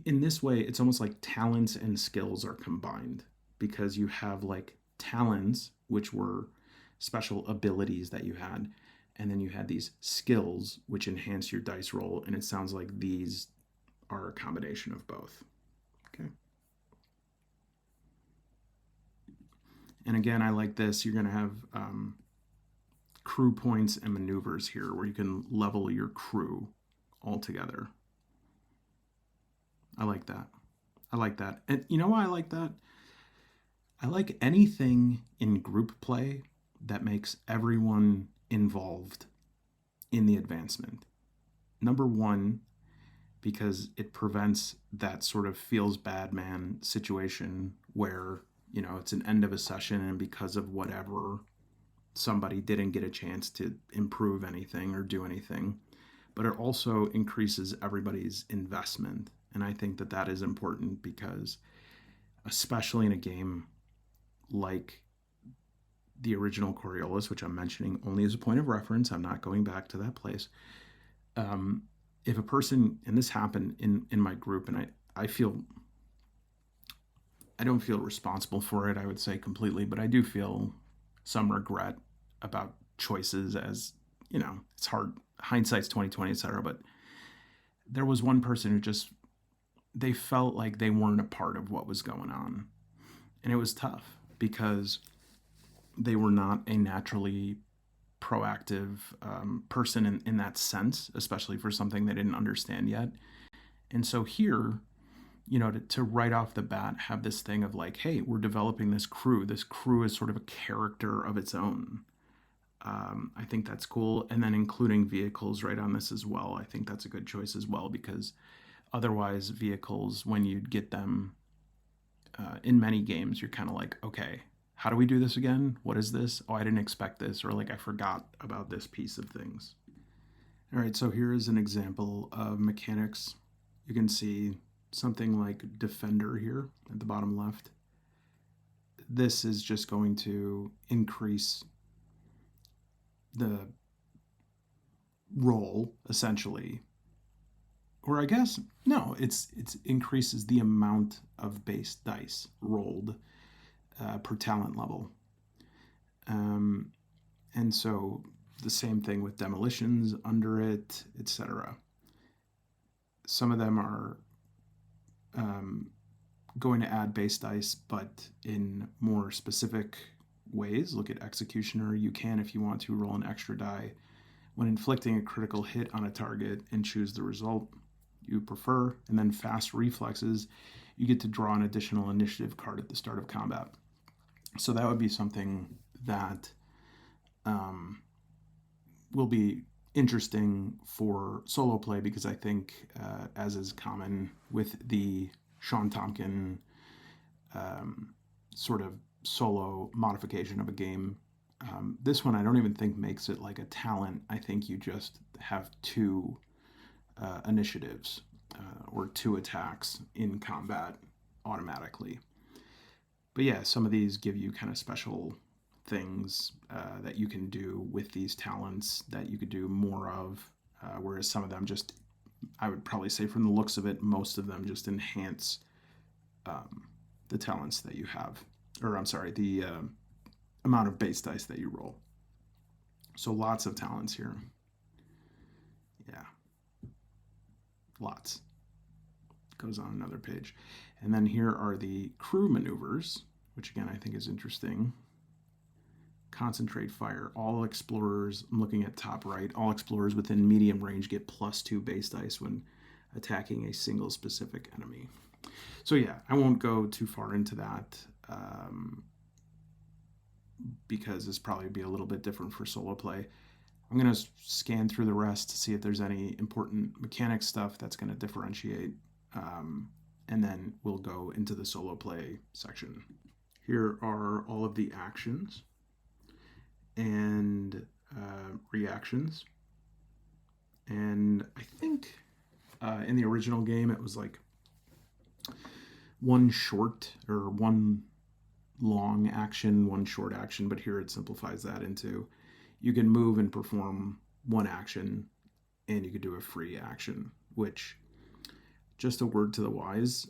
in this way. It's almost like talents and skills are combined, because you have like talents, which were special abilities that you had, and then you had these skills which enhance your dice roll, and it sounds like these are a combination of both. Okay. And again, I like this. You're going to have crew points and maneuvers here where you can level your crew all together. I like that. I like that. And you know why I like that? I like anything in group play that makes everyone involved in the advancement. Number one, because it prevents that sort of feels bad man situation where, it's an end of a session and because of whatever, somebody didn't get a chance to improve anything or do anything. But it also increases everybody's investment. And I think that that is important because, especially in a game like the original Coriolis, which I'm mentioning only as a point of reference, I'm not going back to that place. Um, if a person, and this happened in my group, and I don't feel responsible for it, I would say completely, but I do feel some regret about choices as, it's hard. Hindsight's 2020, etc. But there was one person who just, they felt like they weren't a part of what was going on. And it was tough because they were not a naturally proactive person in that sense, especially for something they didn't understand yet. And so here, to right off the bat have this thing of like, hey, we're developing this crew. This crew is sort of a character of its own. I think that's cool. And then including vehicles right on this as well. I think that's a good choice as well, because otherwise vehicles, when you get them in many games, you're kind of like, okay, how do we do this again? What is this? Oh, I didn't expect this, or like I forgot about this piece of things. All right, so here is an example of mechanics. You can see something like Defender here at the bottom left. This is just going to increase the roll, essentially. Or I guess, no, it's increases the amount of base dice rolled per talent level. And so the same thing with demolitions under it, etc. Some of them are going to add base dice, but in more specific ways. Look at Executioner. You can, if you want to, roll an extra die when inflicting a critical hit on a target and choose the result you prefer. And then Fast Reflexes, you get to draw an additional initiative card at the start of combat. So that would be something that will be interesting for solo play, because I think, as is common with the Sean Tompkin sort of solo modification of a game, this one I don't even think makes it like a talent. I think you just have two initiatives or two attacks in combat automatically. But yeah, some of these give you kind of special things that you can do with these talents that you could do more of, whereas some of them just, I would probably say from the looks of it, most of them just enhance the talents that you have, or I'm sorry, the amount of base dice that you roll. So lots of talents here. Yeah, lots. Goes on another page. And then here are the crew maneuvers, which again I think is interesting. Concentrate fire. All explorers, I'm looking at top right, all explorers within medium range get +2 base dice when attacking a single specific enemy. So yeah, I won't go too far into that because this probably be a little bit different for solo play. I'm going to scan through the rest to see if there's any important mechanic stuff that's going to differentiate, and then we'll go into the solo play section. Here are all of the actions and reactions. And I think in the original game it was like one short or one long action, one short action, but here it simplifies that into you can move and perform one action and you could do a free action, which, just a word to the wise,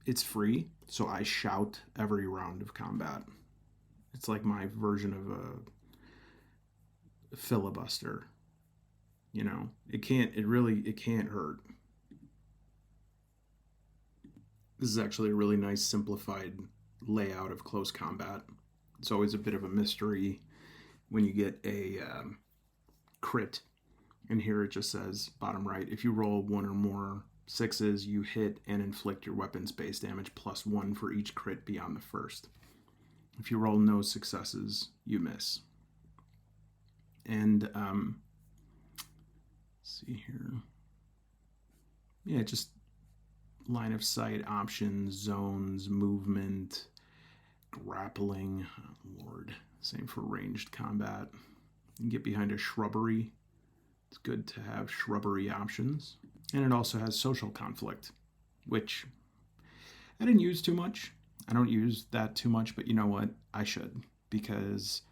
it's free, so I shout every round of combat. It's like my version of a filibuster. It can't hurt. This is actually a really nice simplified layout of close combat. It's always a bit of a mystery when you get a crit. And here it just says, bottom right, if you roll one or more sixes, you hit and inflict your weapon's base damage +1 for each crit beyond the first. If you roll no successes, you miss. And let's see here. Yeah, just line of sight options, zones, movement, grappling. Oh, Lord, same for ranged combat. You can get behind a shrubbery. It's good to have shrubbery options. And it also has social conflict, which I didn't use too much. I don't use that too much, but you know what? I should, because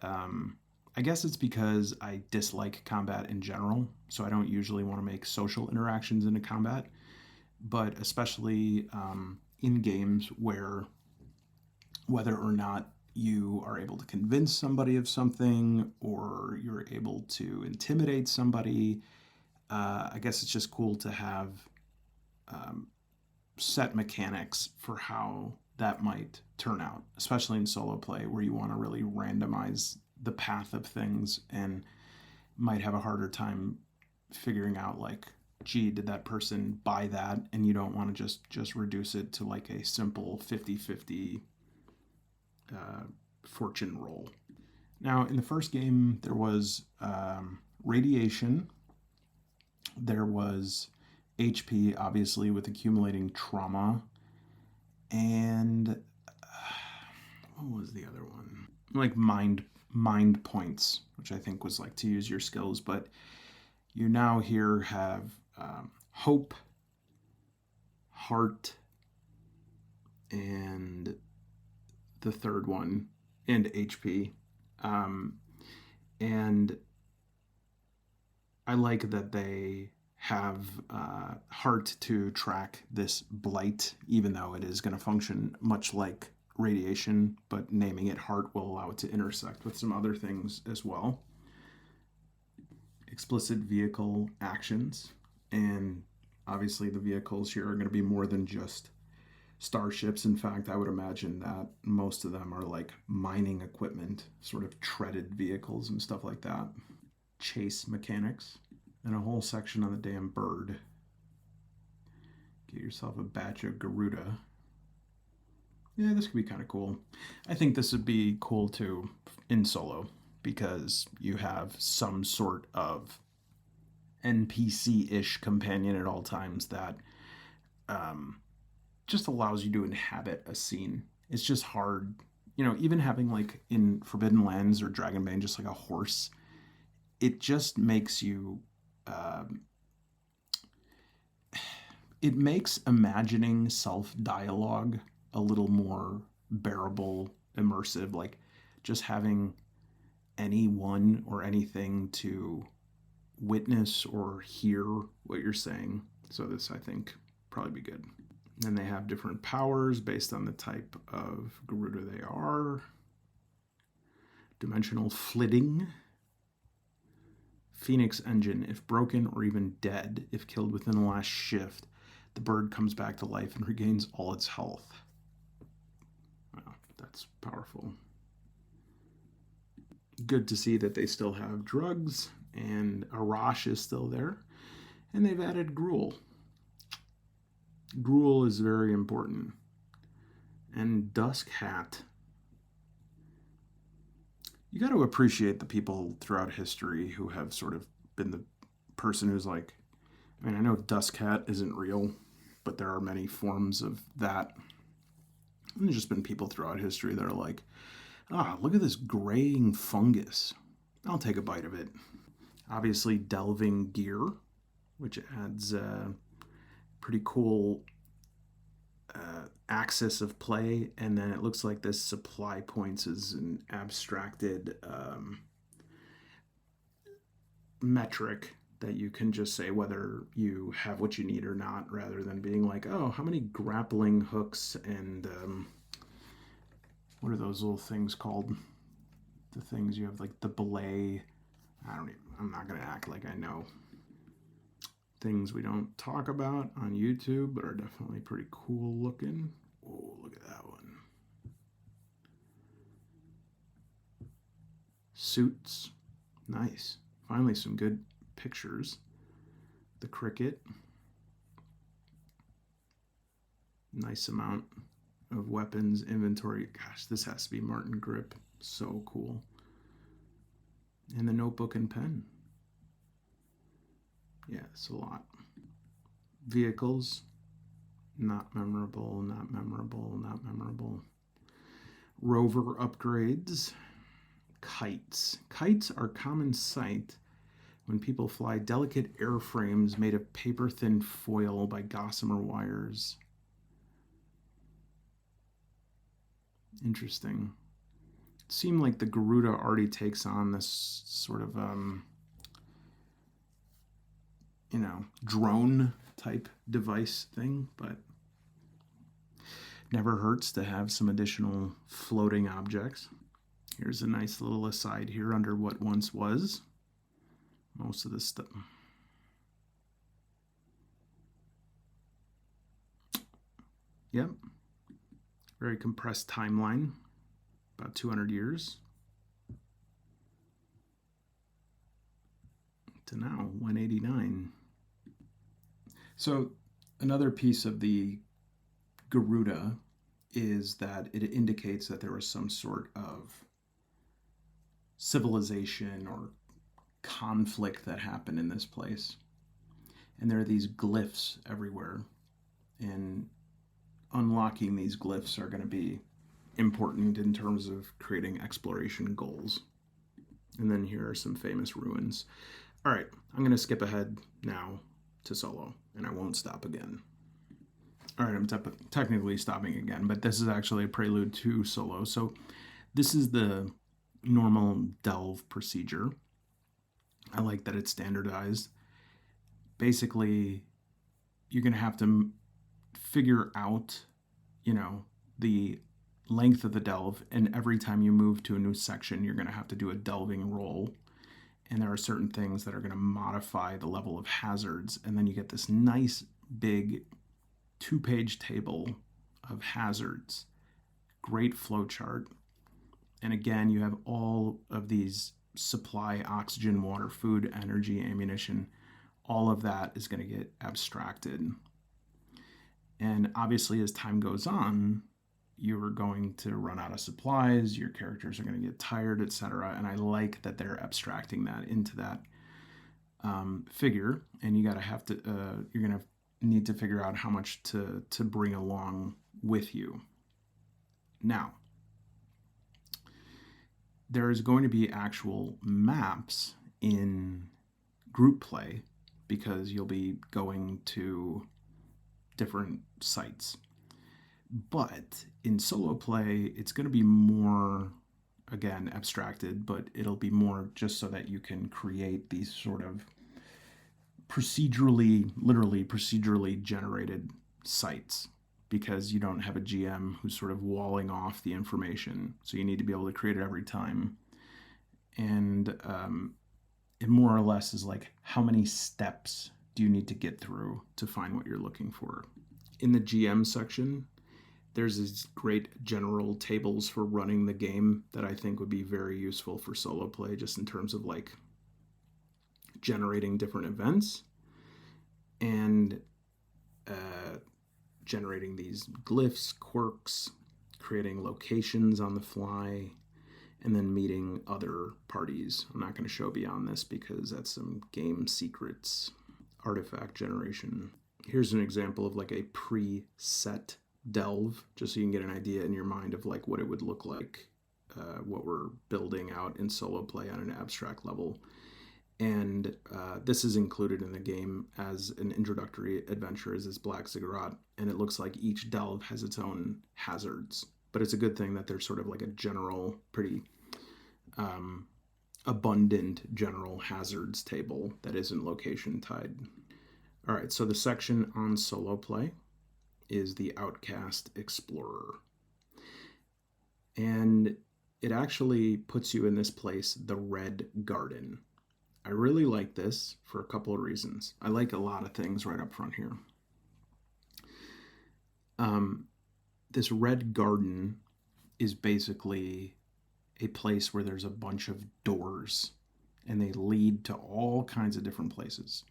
I guess it's because I dislike combat in general, so I don't usually want to make social interactions into combat, but especially in games where whether or not you are able to convince somebody of something or you're able to intimidate somebody, I guess it's just cool to have set mechanics for how that might turn out, especially in solo play where you want to really randomize the path of things and might have a harder time figuring out, like, gee, did that person buy that? And you don't want to just reduce it to like a simple 50-50 fortune roll. Now, in the first game, there was radiation. There was HP, obviously, with accumulating trauma. And what was the other one? Like mind points, which I think was like to use your skills. But you now here have hope, heart, and the third one, and HP. And I like that they have heart to track this blight, even though it is going to function much like radiation, but naming it heart will allow it to intersect with some other things as well. Explicit vehicle actions, and obviously the vehicles here are going to be more than just starships. In fact, I would imagine that most of them are like mining equipment, sort of treaded vehicles and stuff like that. Chase mechanics, and a whole section on the damn bird. Get yourself a batch of Garuda. Yeah, this could be kind of cool. I think this would be cool too in solo, because you have some sort of NPC-ish companion at all times that just allows you to inhabit a scene. It's just hard, even having like in Forbidden Lands or Dragonbane, just like a horse, it just makes you, it makes imagining self-dialogue a little more bearable, immersive, like just having anyone or anything to witness or hear what you're saying. So this, I think, probably be good. And they have different powers based on the type of Garuda they are. Dimensional flitting. Phoenix engine. If broken or even dead, if killed within the last shift, the bird comes back to life and regains all its health. Wow, that's powerful. Good to see that they still have drugs, and Arash is still there, and they've added gruel. Gruel is very important. And Dusk Hat. You got to appreciate the people throughout history who have sort of been the person who's like, I know Dusk Hat isn't real, but there are many forms of that. And there's just been people throughout history that are like, look at this graying fungus. I'll take a bite of it. Obviously, delving gear, which adds pretty cool axis of play, and then it looks like this supply points is an abstracted metric that you can just say whether you have what you need or not, rather than being like, oh, how many grappling hooks and what are those little things called? The things you have, like the belay. I'm not gonna act like I know. Things we don't talk about on YouTube, but are definitely pretty cool looking. Oh, look at that one. suits. Nice. Finally, some good pictures. The cricket. Nice amount of weapons, inventory. Gosh, this has to be Martin Grip. So cool. And the notebook and pen. Yeah, it's a lot. Vehicles. Not memorable, not memorable, not memorable. Rover upgrades. Kites. Kites are common sight when people fly delicate airframes made of paper-thin foil by gossamer wires. Interesting. It seemed like the Garuda already takes on this sort of, drone type device thing, but never hurts to have some additional floating objects. Here's a nice little aside here under what once was. Most of this stuff. Yep. Very compressed timeline. About 200 years. To now, 189. So another piece of the Garuda is that it indicates that there was some sort of civilization or conflict that happened in this place. And there are these glyphs everywhere. And unlocking these glyphs are going to be important in terms of creating exploration goals. And then here are some famous ruins. All right, I'm going to skip ahead now to solo, and I won't stop again. All right, I'm technically stopping again, but this is actually a prelude to solo. So this is the normal delve procedure. I like that it's standardized. Basically, you're going to have to figure out, the length of the delve, and every time you move to a new section, you're going to have to do a delving roll. And there are certain things that are going to modify the level of hazards, and then you get this nice big 2-page table of hazards. Great flow chart. And again, you have all of these supply: oxygen, water, food, energy, ammunition. All of that is going to get abstracted. And obviously, as time goes on, you're going to run out of supplies, your characters are going to get tired, etc. And I like that they're abstracting that into that figure. And you're going to need to figure out how much to bring along with you. Now, there is going to be actual maps in group play because you'll be going to different sites. But in solo play, it's going to be more, again, abstracted, but it'll be more just so that you can create these sort of literally procedurally generated sites, because you don't have a GM who's sort of walling off the information. So you need to be able to create it every time. And it more or less is like, how many steps do you need to get through to find what you're looking for? In the GM section, there's these great general tables for running the game that I think would be very useful for solo play, just in terms of like generating different events and generating these glyphs, quirks, creating locations on the fly, and then meeting other parties. I'm not going to show beyond this because that's some game secrets. Artifact generation. Here's an example of like a preset delve, just so you can get an idea in your mind of like what it would look like, what we're building out in solo play on an abstract level. And this is included in the game as an introductory adventure as this Black Ziggurat, and it looks like each delve has its own hazards. But it's a good thing that there's sort of like a general, pretty abundant general hazards table that isn't location tied. All right, so the section on solo play is the Outcast Explorer. And it actually puts you in this place, the Red Garden. I really like this for a couple of reasons. I like a lot of things right up front here. This Red Garden is basically a place where there's a bunch of doors and they lead to all kinds of different places.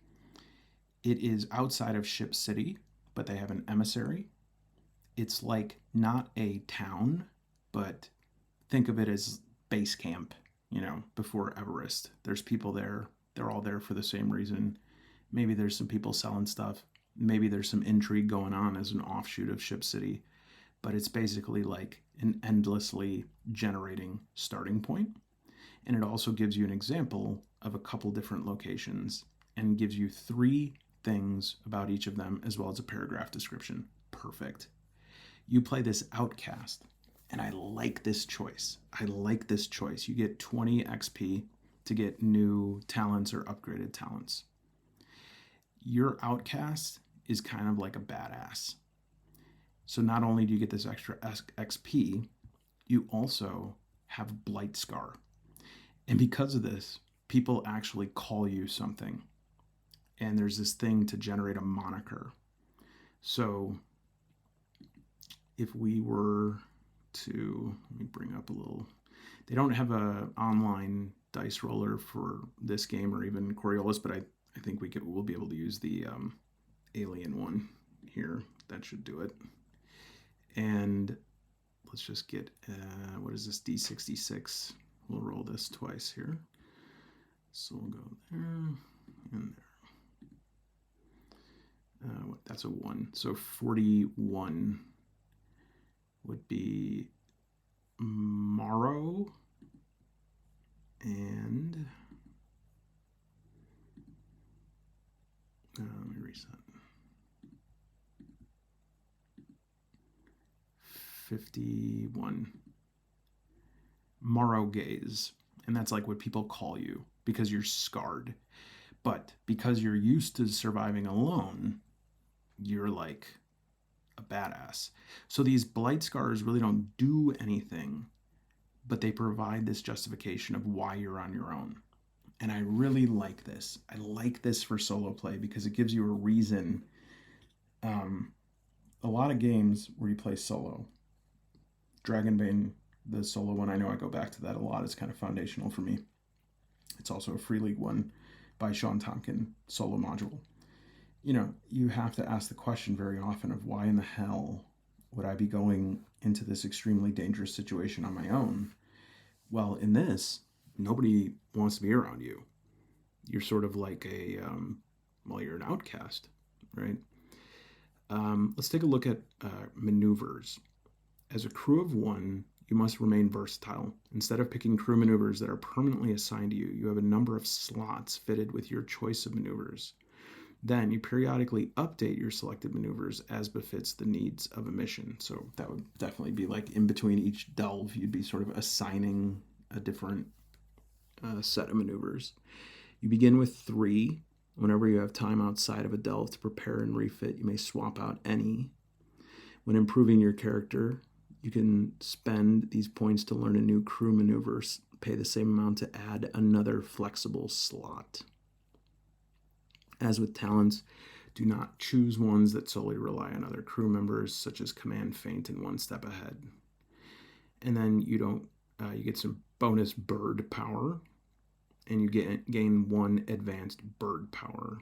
It is outside of Ship City, but they have an emissary. It's like not a town, but think of it as base camp, before Everest. There's people there. They're all there for the same reason. Maybe there's some people selling stuff. Maybe there's some intrigue going on as an offshoot of Ship City. But it's basically like an endlessly generating starting point. And it also gives you an example of a couple different locations and gives you 3 things about each of them as well as a paragraph description. Perfect. You play this Outcast, and I like this choice. You get 20 XP to get new talents or upgraded talents. Your Outcast is kind of like a badass. So not only do you get this extra XP, you also have Blight Scar. And because of this, people actually call you something. And there's this thing to generate a moniker. So if we were to, let me bring up a little, they don't have an online dice roller for this game or even Coriolis, but I think we'll be able to use the alien one here. That should do it. And let's just get, what is this, D66? We'll roll this twice here. So we'll go there and there. That's a 1. So 41 would be Morrow and let me reset. 51. Morrow Gaze. And that's like what people call you because you're scarred. But because you're used to surviving alone, you're like a badass. So these blight scars really don't do anything, but they provide this justification of why you're on your own. And I really like this. I like this for solo play because it gives you a reason. A lot of games where you play solo, Dragonbane, the solo one, I know I go back to that a lot. It's kind of foundational for me. It's also a Free League one by Sean Tonkin solo module. You have to ask the question very often of why in the hell would I be going into this extremely dangerous situation on my own? Well, in this, nobody wants to be around you. You're sort of like you're an outcast, right? Let's take a look at maneuvers. As a crew of 1, you must remain versatile. Instead of picking crew maneuvers that are permanently assigned to you, you have a number of slots fitted with your choice of maneuvers. Then you periodically update your selected maneuvers as befits the needs of a mission. So that would definitely be like in between each delve, you'd be sort of assigning a different set of maneuvers. You begin with 3. Whenever you have time outside of a delve to prepare and refit, you may swap out any. When improving your character, you can spend these points to learn a new crew maneuver, pay the same amount to add another flexible slot. As with talents, do not choose ones that solely rely on other crew members, such as command, feint, and 1 step ahead. And then you get some bonus bird power, and you gain 1 advanced bird power.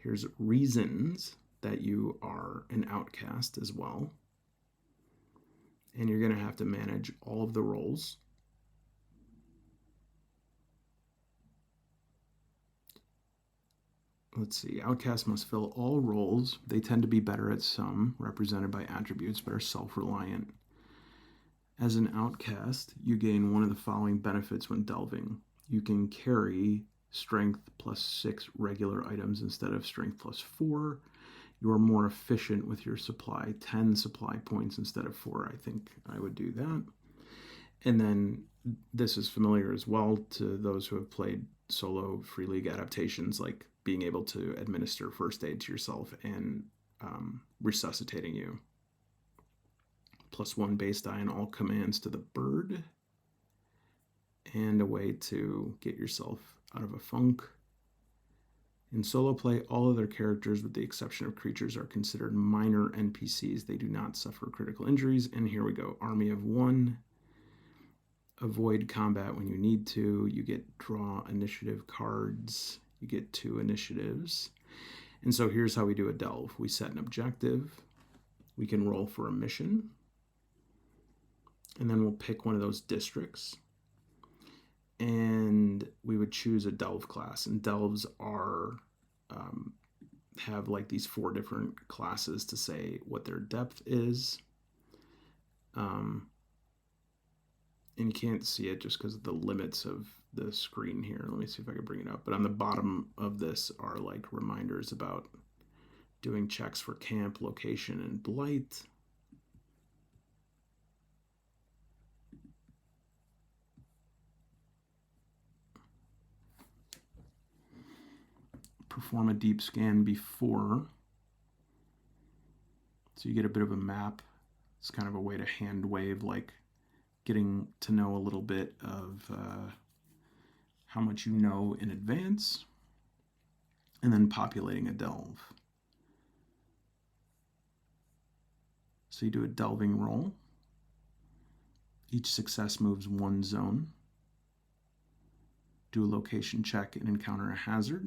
Here's reasons that you are an outcast as well. And you're going to have to manage all of the roles. Let's see, outcasts must fill all roles. They tend to be better at some, represented by attributes, but are self-reliant. As an outcast, you gain one of the following benefits when delving. You can carry strength plus 6 regular items instead of strength plus 4. You are more efficient with your supply, 10 supply points instead of 4. I think I would do that. And then this is familiar as well to those who have played solo Free League adaptations, like being able to administer first aid to yourself and resuscitating you. +1 base die on all commands to the bird. And a way to get yourself out of a funk. In solo play, all other characters, with the exception of creatures, are considered minor NPCs. They do not suffer critical injuries. And here we go, Army of 1. avoid combat when you need to. You get draw initiative cards. You get 2 initiatives. And so here's how we do a delve. We set an objective. We can roll for a mission. And then we'll pick one of those districts. And we would choose a delve class. And delves are have like these 4 different classes to say what their depth is. And you can't see it just because of the limits of the screen here. Let me see if I can bring it up. But on the bottom of this are like reminders about doing checks for camp, location, and blight. Perform a deep scan before. So you get a bit of a map. It's kind of a way to hand wave, like getting to know a little bit of how much you know in advance, and then populating a delve. So you do a delving roll. Each success moves 1 zone. Do a location check and encounter a hazard.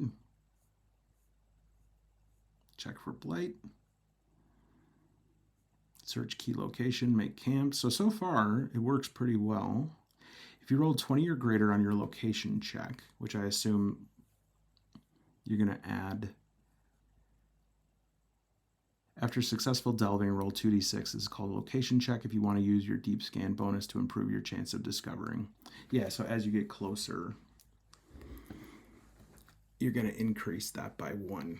Check for blight. Search key location, make camp. So far, it works pretty well. If you roll 20 or greater on your location check, which I assume you're going to add. After successful delving, roll 2d6. This is called a location check if you want to use your deep scan bonus to improve your chance of discovering. Yeah, so as you get closer, you're going to increase that by 1.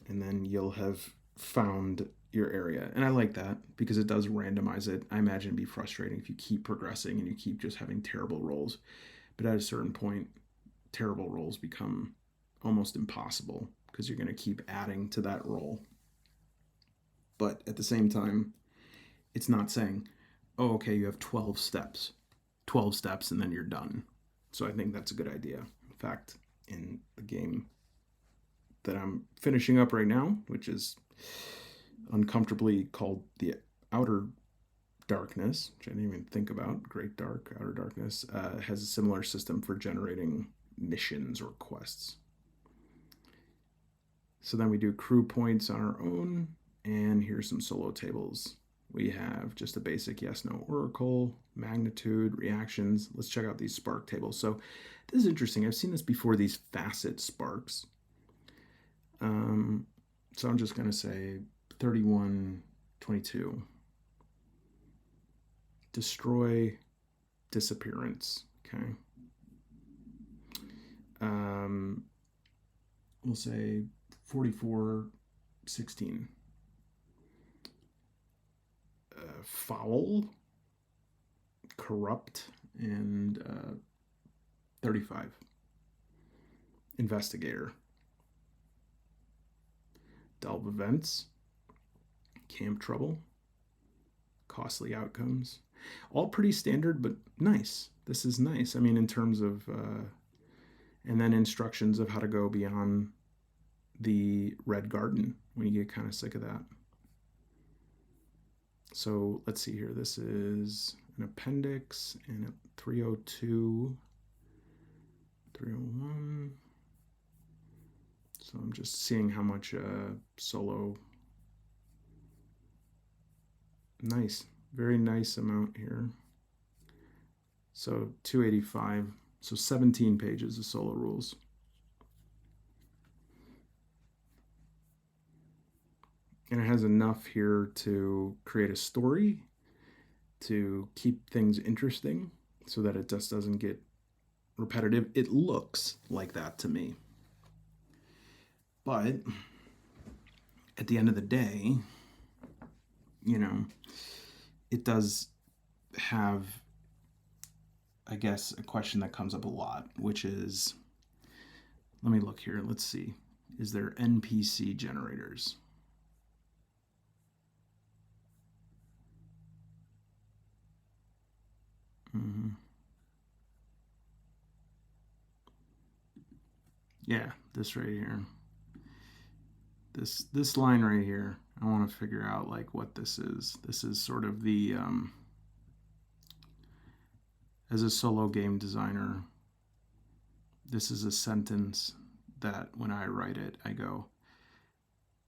And then you'll have found your area. And I like that because it does randomize it. I imagine it'd be frustrating if you keep progressing and you keep just having terrible rolls. But at a certain point, terrible rolls become almost impossible because you're going to keep adding to that roll. But at the same time, it's not saying, oh, okay, you have 12 steps, and then you're done. So I think that's a good idea. In fact, in the game that I'm finishing up right now, which is uncomfortably called the Outer Darkness, which I didn't even think about, Great Dark, Outer Darkness, has a similar system for generating missions or quests. So then we do crew points on our own, and here's some solo tables. We have just a basic yes-no oracle, magnitude, reactions. Let's check out these spark tables. So this is interesting. I've seen this before, these facet sparks. So I'm just going to say 3122. Destroy, disappearance. Okay. We'll say 4416. Foul, corrupt, and 35. Investigator. Delve events, camp trouble, costly outcomes. All pretty standard, but nice. This is nice. I mean, in terms of, and then instructions of how to go beyond the Red Garden when you get kind of sick of that. So let's see here. This is an appendix, and at 302, 301. So I'm just seeing how much solo. Nice, very nice amount here. So 285, so 17 pages of solo rules. And it has enough here to create a story, to keep things interesting so that it just doesn't get repetitive. It looks like that to me. But at the end of the day, you know, it does have, I guess, a question that comes up a lot, which is, let me look here. Let's see. Is there NPC generators? Mm-hmm. Yeah, this right here. This line right here. I want to figure out like what this is. This is sort of the As a solo game designer, this is a sentence that when I write it, I go,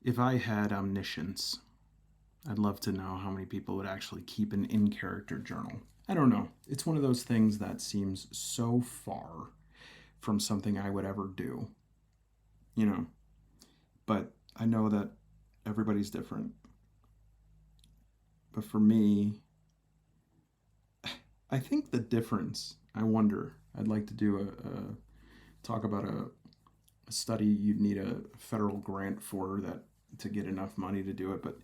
if I had omniscience, I'd love to know how many people would actually keep an in-character journal. I don't know. It's one of those things that seems so far from something I would ever do, you know. But I know that everybody's different. But for me, I think the difference, I wonder, I'd like to do talk about a study you'd need a federal grant for that to get enough money to do it. But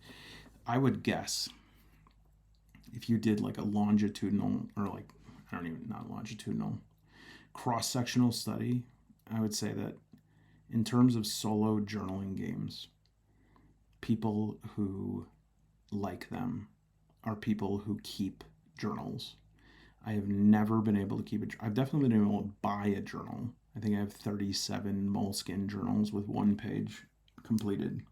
I would guess if you did like a longitudinal or like, I don't even, not longitudinal, cross-sectional study, I would say that in terms of solo journaling games, people who like them are people who keep journals. I have never been able to keep it. I've definitely been able to buy a journal. I think I have 37 Moleskine journals with one page completed.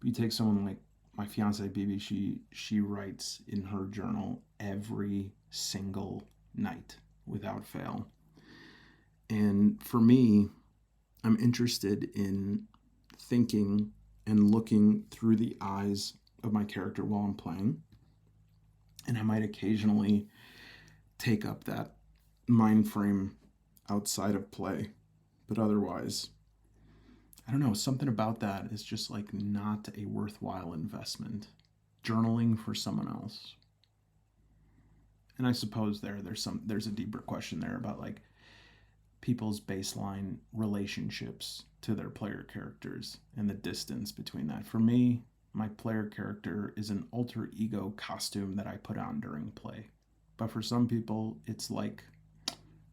But you take someone like my fiance Bibi, she writes in her journal every single night without fail. And for me, I'm interested in thinking and looking through the eyes of my character while I'm playing. And I might occasionally take up that mind frame outside of play. But otherwise, I don't know, something about that is just like not a worthwhile investment. Journaling for someone else. And I suppose there's a deeper question there about like people's baseline relationships to their player characters and the distance between that. For me, my player character is an alter ego costume that I put on during play. But for some people, it's like,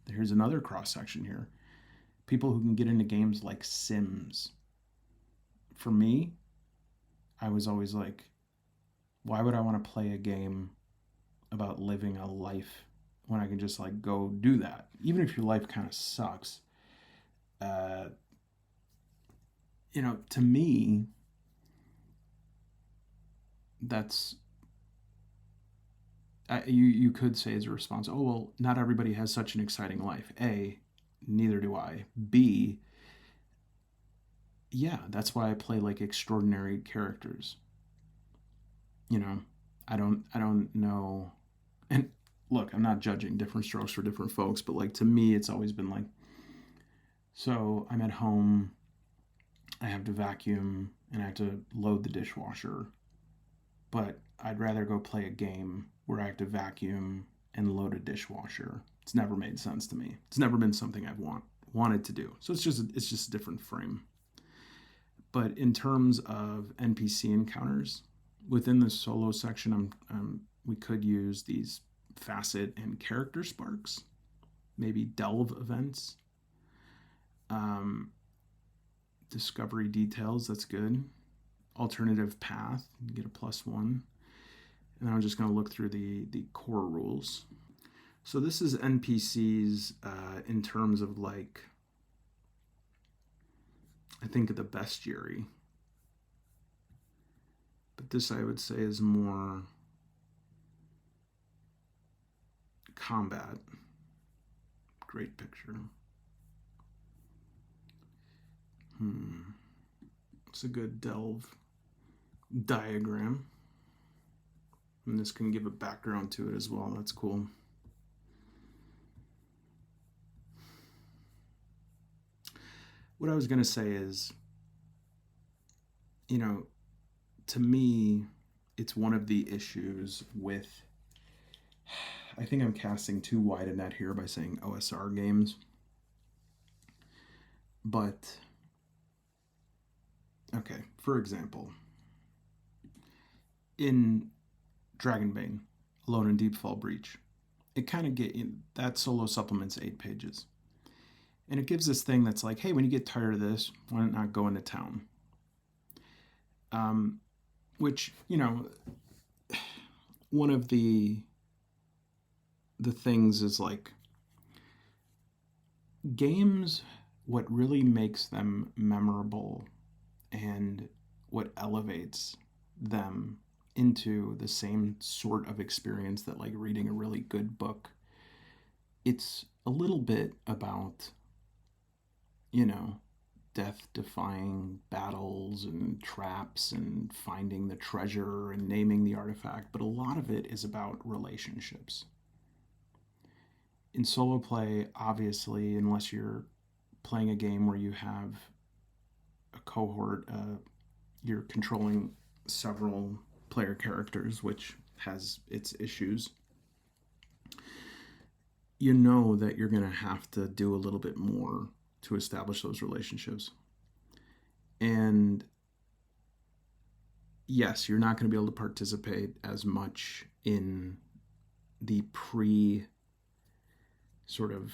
here's another cross section here. People who can get into games like Sims. For me, I was always like, why would I want to play a game about living a life when I can just like go do that? Even if your life kind of sucks. To me, that's you could say as a response, oh, well, not everybody has such an exciting life. A, neither do I. B, yeah, that's why I play like extraordinary characters. I don't know. And look, I'm not judging, different strokes for different folks, but like to me, it's always been like, so I'm at home, I have to vacuum and I have to load the dishwasher, but I'd rather go play a game where I have to vacuum and load a dishwasher. It's never made sense to me. It's never been something I've wanted to do. So it's just a different frame. But in terms of NPC encounters, within the solo section, we could use these facet and character sparks, maybe delve events, discovery details. That's good. Alternative path, you get a +1. And I'm just going to look through the core rules. So this is NPCs in terms of like, I think of the bestiary. But this I would say is more combat. Great picture. It's a good delve diagram. And this can give a background to it as well. That's cool. What I was going to say is, to me, it's one of the issues with, I think I'm casting too wide a net here by saying OSR games. But, okay, for example, in Dragonbane, Alone in Deepfall Breach, it kind of that solo supplement's 8 pages. And it gives this thing that's like, hey, when you get tired of this, why not go into town? Which, one of the things is like, games, what really makes them memorable and what elevates them into the same sort of experience that like reading a really good book it's a little bit about, you know, death defying battles and traps and finding the treasure and naming the artifact, but a lot of it is about relationships. In solo play, obviously, unless you're playing a game where you have a cohort, you're controlling several player characters, which has its issues. You know that you're going to have to do a little bit more to establish those relationships. And yes, you're not going to be able to participate as much in the pre sort of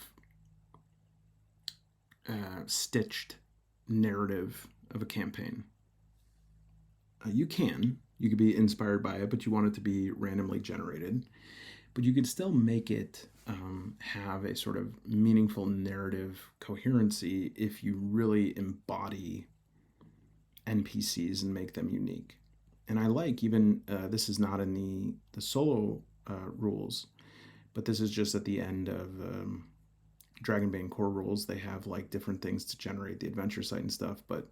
stitched narrative of a campaign. You could be inspired by it, but you want it to be randomly generated. But you could still make it have a sort of meaningful narrative coherency if you really embody NPCs and make them unique. And I like even, this is not in the solo rules, but this is just at the end of Dragonbane core rules. They have like different things to generate the adventure site and stuff, but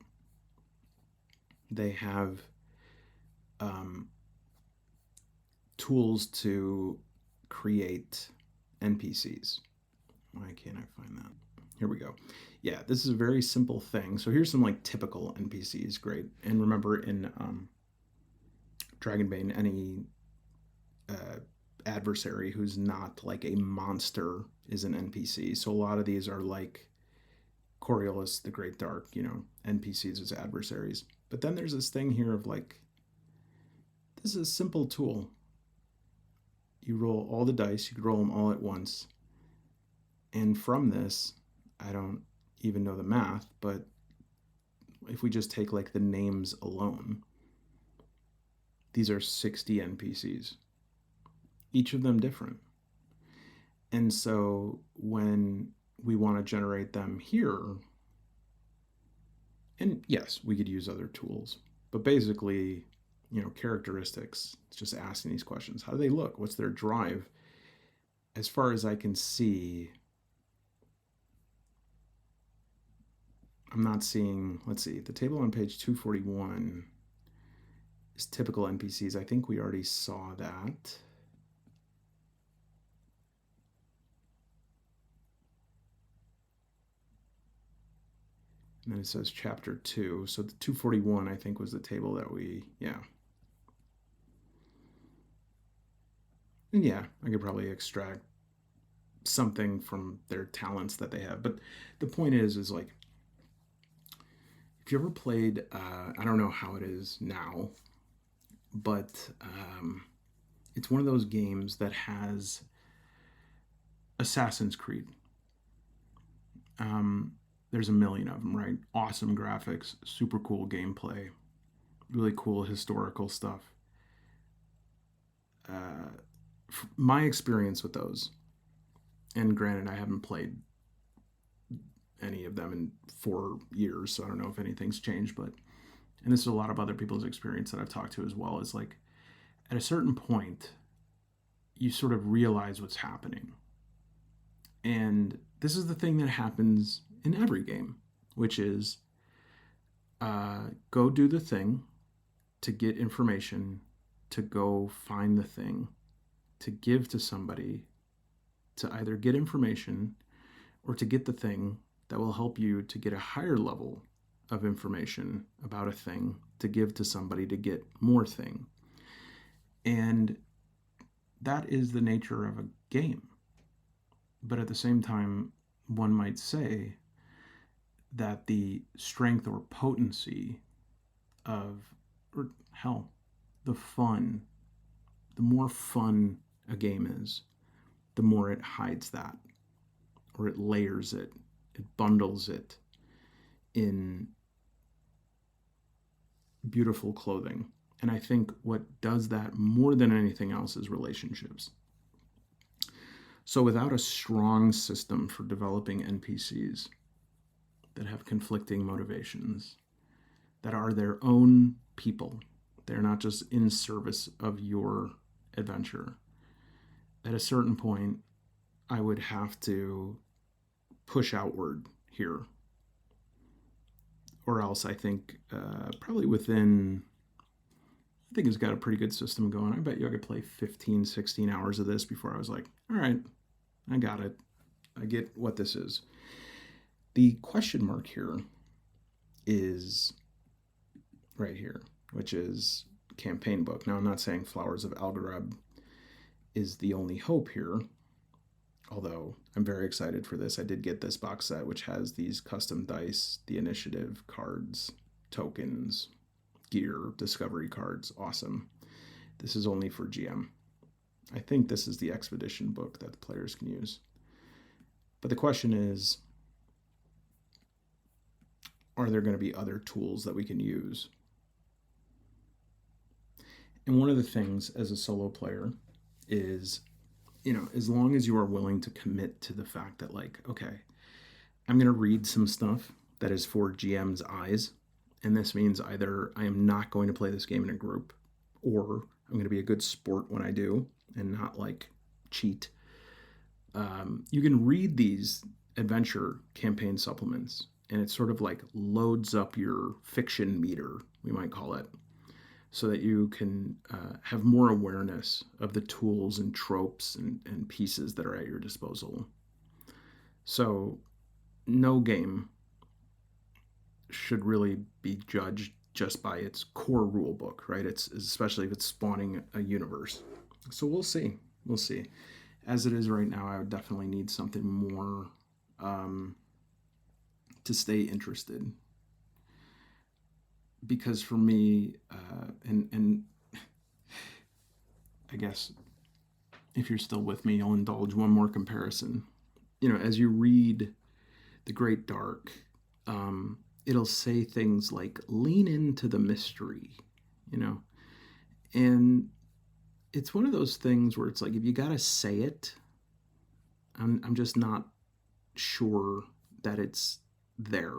they have tools to create NPCs. Why can't I find that? Here we go. Yeah, this is a very simple thing. So here's some like typical NPCs. Great. And remember in Dragonbane, any adversary who's not like a monster is an NPC. So a lot of these are like Coriolis, the Great Dark, NPCs as adversaries. But then there's this thing here of like, this is a simple tool. You roll all the dice, you can roll them all at once. And from this, I don't even know the math, but if we just take like the names alone, these are 60 NPCs, each of them different. And so when we want to generate them here, and yes, we could use other tools, but basically, characteristics, it's just asking these questions. How do they look? What's their drive? As far as I can see, I'm not seeing, let's see, the table on page 241 is typical NPCs. I think we already saw that. And then it says chapter 2. So the 241, I think, was the table that yeah. And yeah, I could probably extract something from their talents that they have. But the point is like, if you ever played, I don't know how it is now, but it's one of those games that has Assassin's Creed. There's a million of them, right? Awesome graphics, super cool gameplay, really cool historical stuff. My experience with those, and granted, I haven't played any of them in 4 years, so I don't know if anything's changed, but, and this is a lot of other people's experience that I've talked to as well, is like, at a certain point, you sort of realize what's happening. And this is the thing that happens in every game, which is go do the thing to get information, to go find the thing, to give to somebody, to either get information or to get the thing that will help you to get a higher level of information about a thing, to give to somebody to get more thing. And that is the nature of a game. But at the same time, one might say that the strength or potency of, or hell, the fun, the more fun a game is, the more it hides that, or it layers it, it bundles it in beautiful clothing. And I think what does that more than anything else is relationships. So without a strong system for developing NPCs that have conflicting motivations, that are their own people, they're not just in service of your adventure, at a certain point, I would have to push outward here, or else I think probably within, I think it's got a pretty good system going. I bet you I could play 15, 16 hours of this before I was like, all right, I got it. I get what this is. The question mark here is right here, which is campaign book. Now, I'm not saying Flowers of Algarab is the only hope here, although I'm very excited for this. I did get this box set, which has these custom dice, the initiative cards, tokens, gear, discovery cards. Awesome. This is only for GM. I think this is the expedition book that the players can use. But the question is, are there going to be other tools that we can use? And one of the things as a solo player is, as long as you are willing to commit to the fact that, like, okay, I'm going to read some stuff that is for GM's eyes. And this means either I am not going to play this game in a group, or I'm going to be a good sport when I do and not like cheat. You can read these adventure campaign supplements, and it sort of like loads up your fiction meter, we might call it, so that you can have more awareness of the tools and tropes and pieces that are at your disposal. So no game should really be judged just by its core rule book, right? It's especially if it's spawning a universe. So we'll see. We'll see. As it is right now, I would definitely need something more to stay interested. Because for me, and I guess if you're still with me, I'll indulge one more comparison. As you read The Great Dark, it'll say things like lean into the mystery, and it's one of those things where it's like, if you got to say it, I'm just not sure that it's there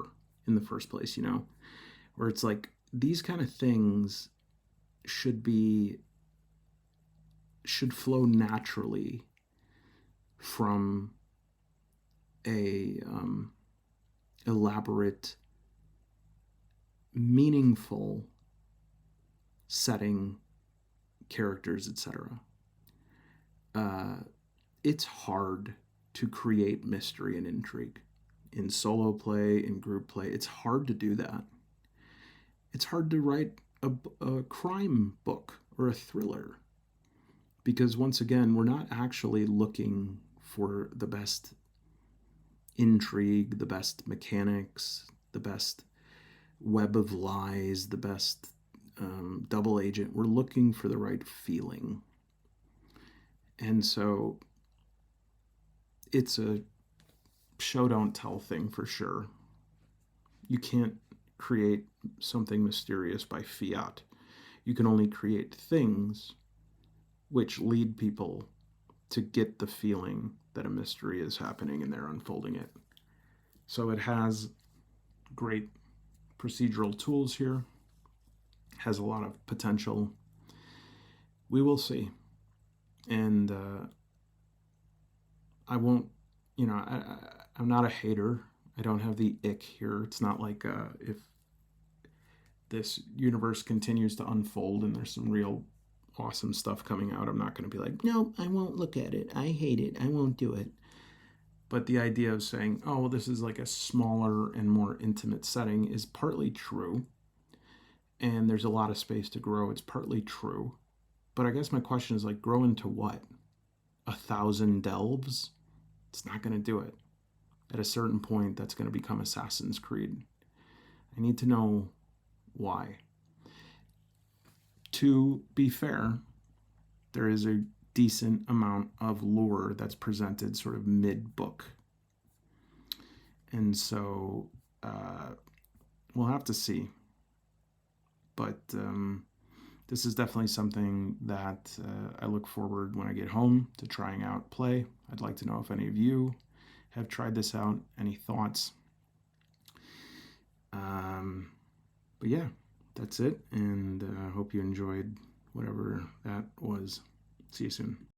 in the first place, where it's like these kind of things should flow naturally from a elaborate, meaningful setting, characters, etc. It's hard to create mystery and intrigue in solo play, in group play. It's hard to do that. It's hard to write a crime book or a thriller, because once again, we're not actually looking for the best intrigue, the best mechanics, the best web of lies, the best double agent. We're looking for the right feeling. And so it's a show don't tell thing for sure. You can't create something mysterious by fiat. You can only create things which lead people to get the feeling that a mystery is happening and they're unfolding it. So it has great procedural tools here, has a lot of potential. We will see. And I won't, I'm not a hater. I don't have the ick here. It's not like if this universe continues to unfold and there's some real awesome stuff coming out, I'm not going to be like, no, I won't look at it. I hate it. I won't do it. But the idea of saying, oh, well, this is like a smaller and more intimate setting is partly true. And there's a lot of space to grow. It's partly true. But I guess my question is, like, grow into what? 1,000 delves? It's not going to do it. At a certain point, that's going to become Assassin's Creed. I need to know why. To be fair, there is a decent amount of lore that's presented sort of mid-book. And so we'll have to see. But this is definitely something that I look forward when I get home to trying out play. I'd like to know if any of you have tried this out. Any thoughts? But yeah, that's it. And I hope you enjoyed whatever that was. See you soon.